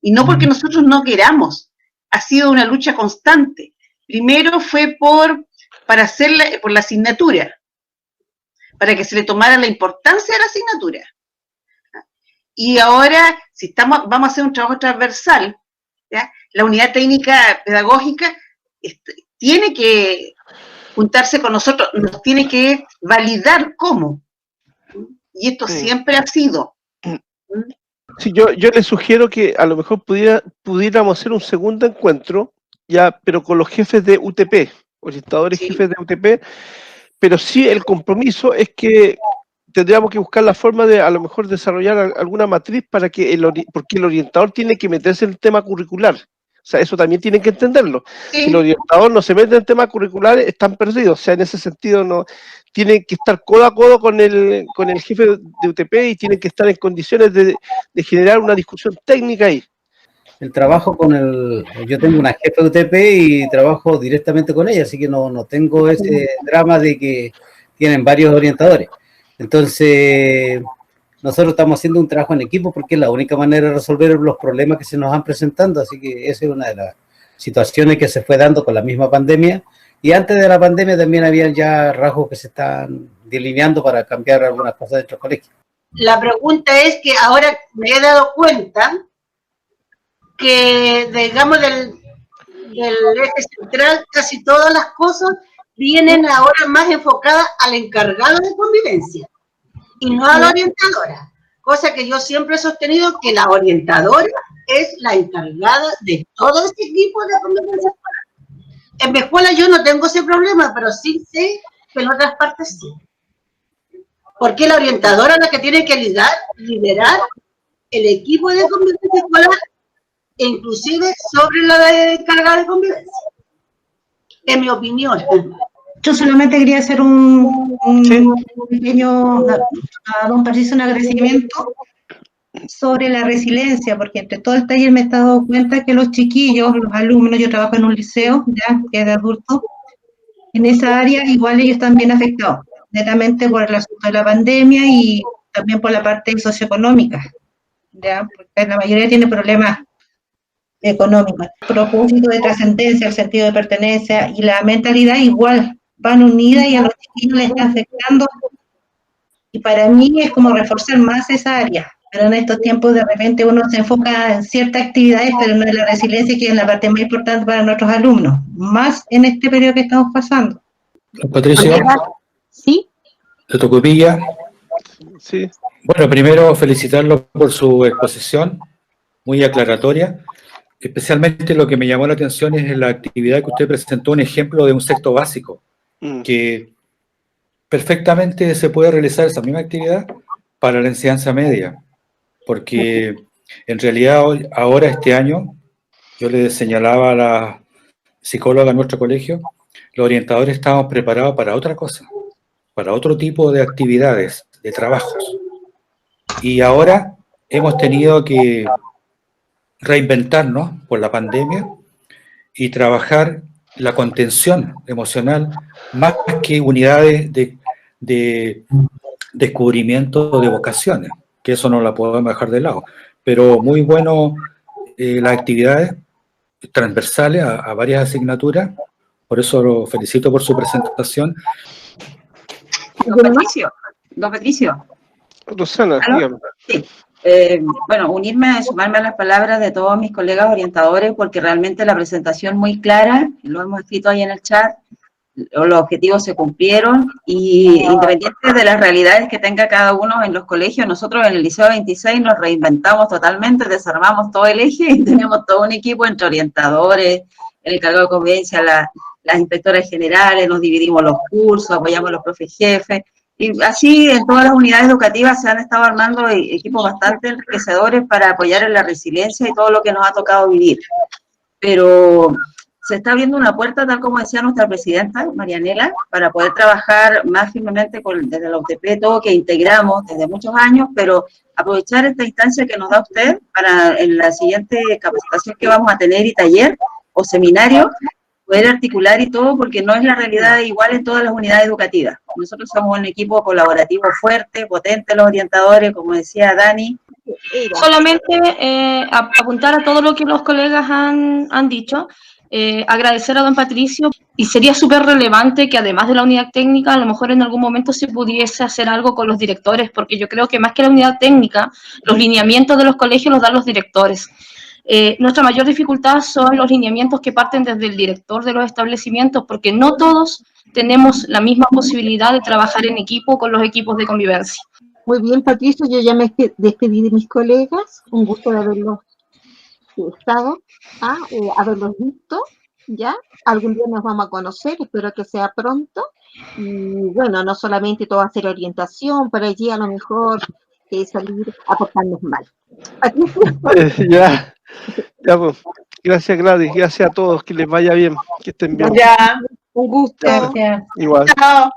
Y no porque nosotros no queramos, ha sido una lucha constante. Primero fue por la asignatura, para que se le tomara la importancia de la asignatura. Y ahora, si vamos a hacer un trabajo transversal, ¿ya? La unidad técnica pedagógica tiene que juntarse con nosotros, nos tiene que validar cómo. Y esto siempre ha sido. Sí, yo les sugiero que a lo mejor pudiéramos hacer un segundo encuentro, ya, pero con los jefes de UTP, orientadores, sí, jefes de UTP, pero sí el compromiso es que tendríamos que buscar la forma de a lo mejor desarrollar alguna matriz para que porque el orientador tiene que meterse en el tema curricular. O sea, eso también tienen que entenderlo. Sí. Si el orientador no se mete en temas curriculares, están perdidos. O sea, en ese sentido, no tienen que estar codo a codo con el jefe de UTP y tienen que estar en condiciones de generar una discusión técnica ahí. El trabajo yo tengo una jefa de UTP y trabajo directamente con ella, así que no tengo ese drama de que tienen varios orientadores. Entonces, nosotros estamos haciendo un trabajo en equipo porque es la única manera de resolver los problemas que se nos van presentando, así que esa es una de las situaciones que se fue dando con la misma pandemia, y antes de la pandemia también había ya rasgos que se están delineando para cambiar algunas cosas dentro del colegio. La pregunta es que ahora me he dado cuenta que, digamos, del eje central, casi todas las cosas vienen ahora más enfocadas al encargado de convivencia y no a la orientadora, cosa que yo siempre he sostenido que la orientadora es la encargada de todo este equipo de convivencia escolar. En mi escuela yo no tengo ese problema, pero sí sé que en otras partes sí. Porque la orientadora es la que tiene que liderar el equipo de convivencia escolar, inclusive sobre la encargada de convivencia. En mi opinión. Yo solamente quería hacer un pequeño, a don Patricio, un agradecimiento sobre la resiliencia, porque entre todo el taller me he dado cuenta que los chiquillos, los alumnos, yo trabajo en un liceo, ya, que es de adultos, en esa área, igual ellos están bien afectados, netamente por el asunto de la pandemia y también por la parte socioeconómica, ¿ya? Porque la mayoría tiene problemas económicos. El propósito de trascendencia, el sentido de pertenencia y la mentalidad igual van unidas y a los chiquillos les está afectando. Y para mí es como reforzar más esa área. Pero en estos tiempos de repente uno se enfoca en ciertas actividades, pero no en la resiliencia, que es la parte más importante para nuestros alumnos, más en este periodo que estamos pasando. Patricio, ¿Sí? de Tocopilla. Sí. Bueno, primero felicitarlo por su exposición, muy aclaratoria. Especialmente lo que me llamó la atención es la actividad que usted presentó, un ejemplo de un sexto básico, que perfectamente se puede realizar esa misma actividad para la enseñanza media, porque en realidad ahora este año, yo le señalaba a la psicóloga en nuestro colegio, los orientadores estamos preparados para otra cosa, para otro tipo de actividades, de trabajos. Y ahora hemos tenido que reinventarnos por la pandemia y trabajar la contención emocional más que unidades de descubrimiento de vocaciones, que eso no la podemos dejar de lado. Pero muy bueno las actividades transversales a varias asignaturas, por eso lo felicito por su presentación. Don Patricio. Rosana, dígame. Sí. Bueno, sumarme a las palabras de todos mis colegas orientadores, porque realmente la presentación muy clara, lo hemos escrito ahí en el chat, los objetivos se cumplieron y independiente de las realidades que tenga cada uno en los colegios, nosotros en el Liceo 26 nos reinventamos totalmente, desarmamos todo el eje y tenemos todo un equipo entre orientadores, el encargado de convivencia, las inspectoras generales, nos dividimos los cursos, apoyamos a los profes jefes. Y así en todas las unidades educativas se han estado armando equipos bastante enriquecedores para apoyar en la resiliencia y todo lo que nos ha tocado vivir. Pero se está abriendo una puerta, tal como decía nuestra presidenta, Marianela, para poder trabajar más firmemente desde la UTP, todo que integramos desde muchos años, pero aprovechar esta instancia que nos da usted para en la siguiente capacitación que vamos a tener y taller o seminario, poder articular y todo, porque no es la realidad igual en todas las unidades educativas. Nosotros somos un equipo colaborativo fuerte, potente, los orientadores, como decía Dani. Solamente apuntar a todo lo que los colegas han dicho, agradecer a don Patricio, y sería súper relevante que además de la unidad técnica, a lo mejor en algún momento se pudiese hacer algo con los directores, porque yo creo que más que la unidad técnica, los lineamientos de los colegios los dan los directores. Nuestra mayor dificultad son los lineamientos que parten desde el director de los establecimientos, porque no todos tenemos la misma posibilidad de trabajar en equipo con los equipos de convivencia. Muy bien, Patricio, yo ya me despedí de mis colegas, un gusto de haberlos estado, haberlos visto, ¿ya? Algún día nos vamos a conocer, espero que sea pronto, y bueno, no solamente todo hacer orientación, para allí a lo mejor salir a portarnos mal. Ya, pues. Gracias, Gladys, gracias a todos, que les vaya bien, que estén bien. Ya, un gusto. Gracias. Igual. Chao.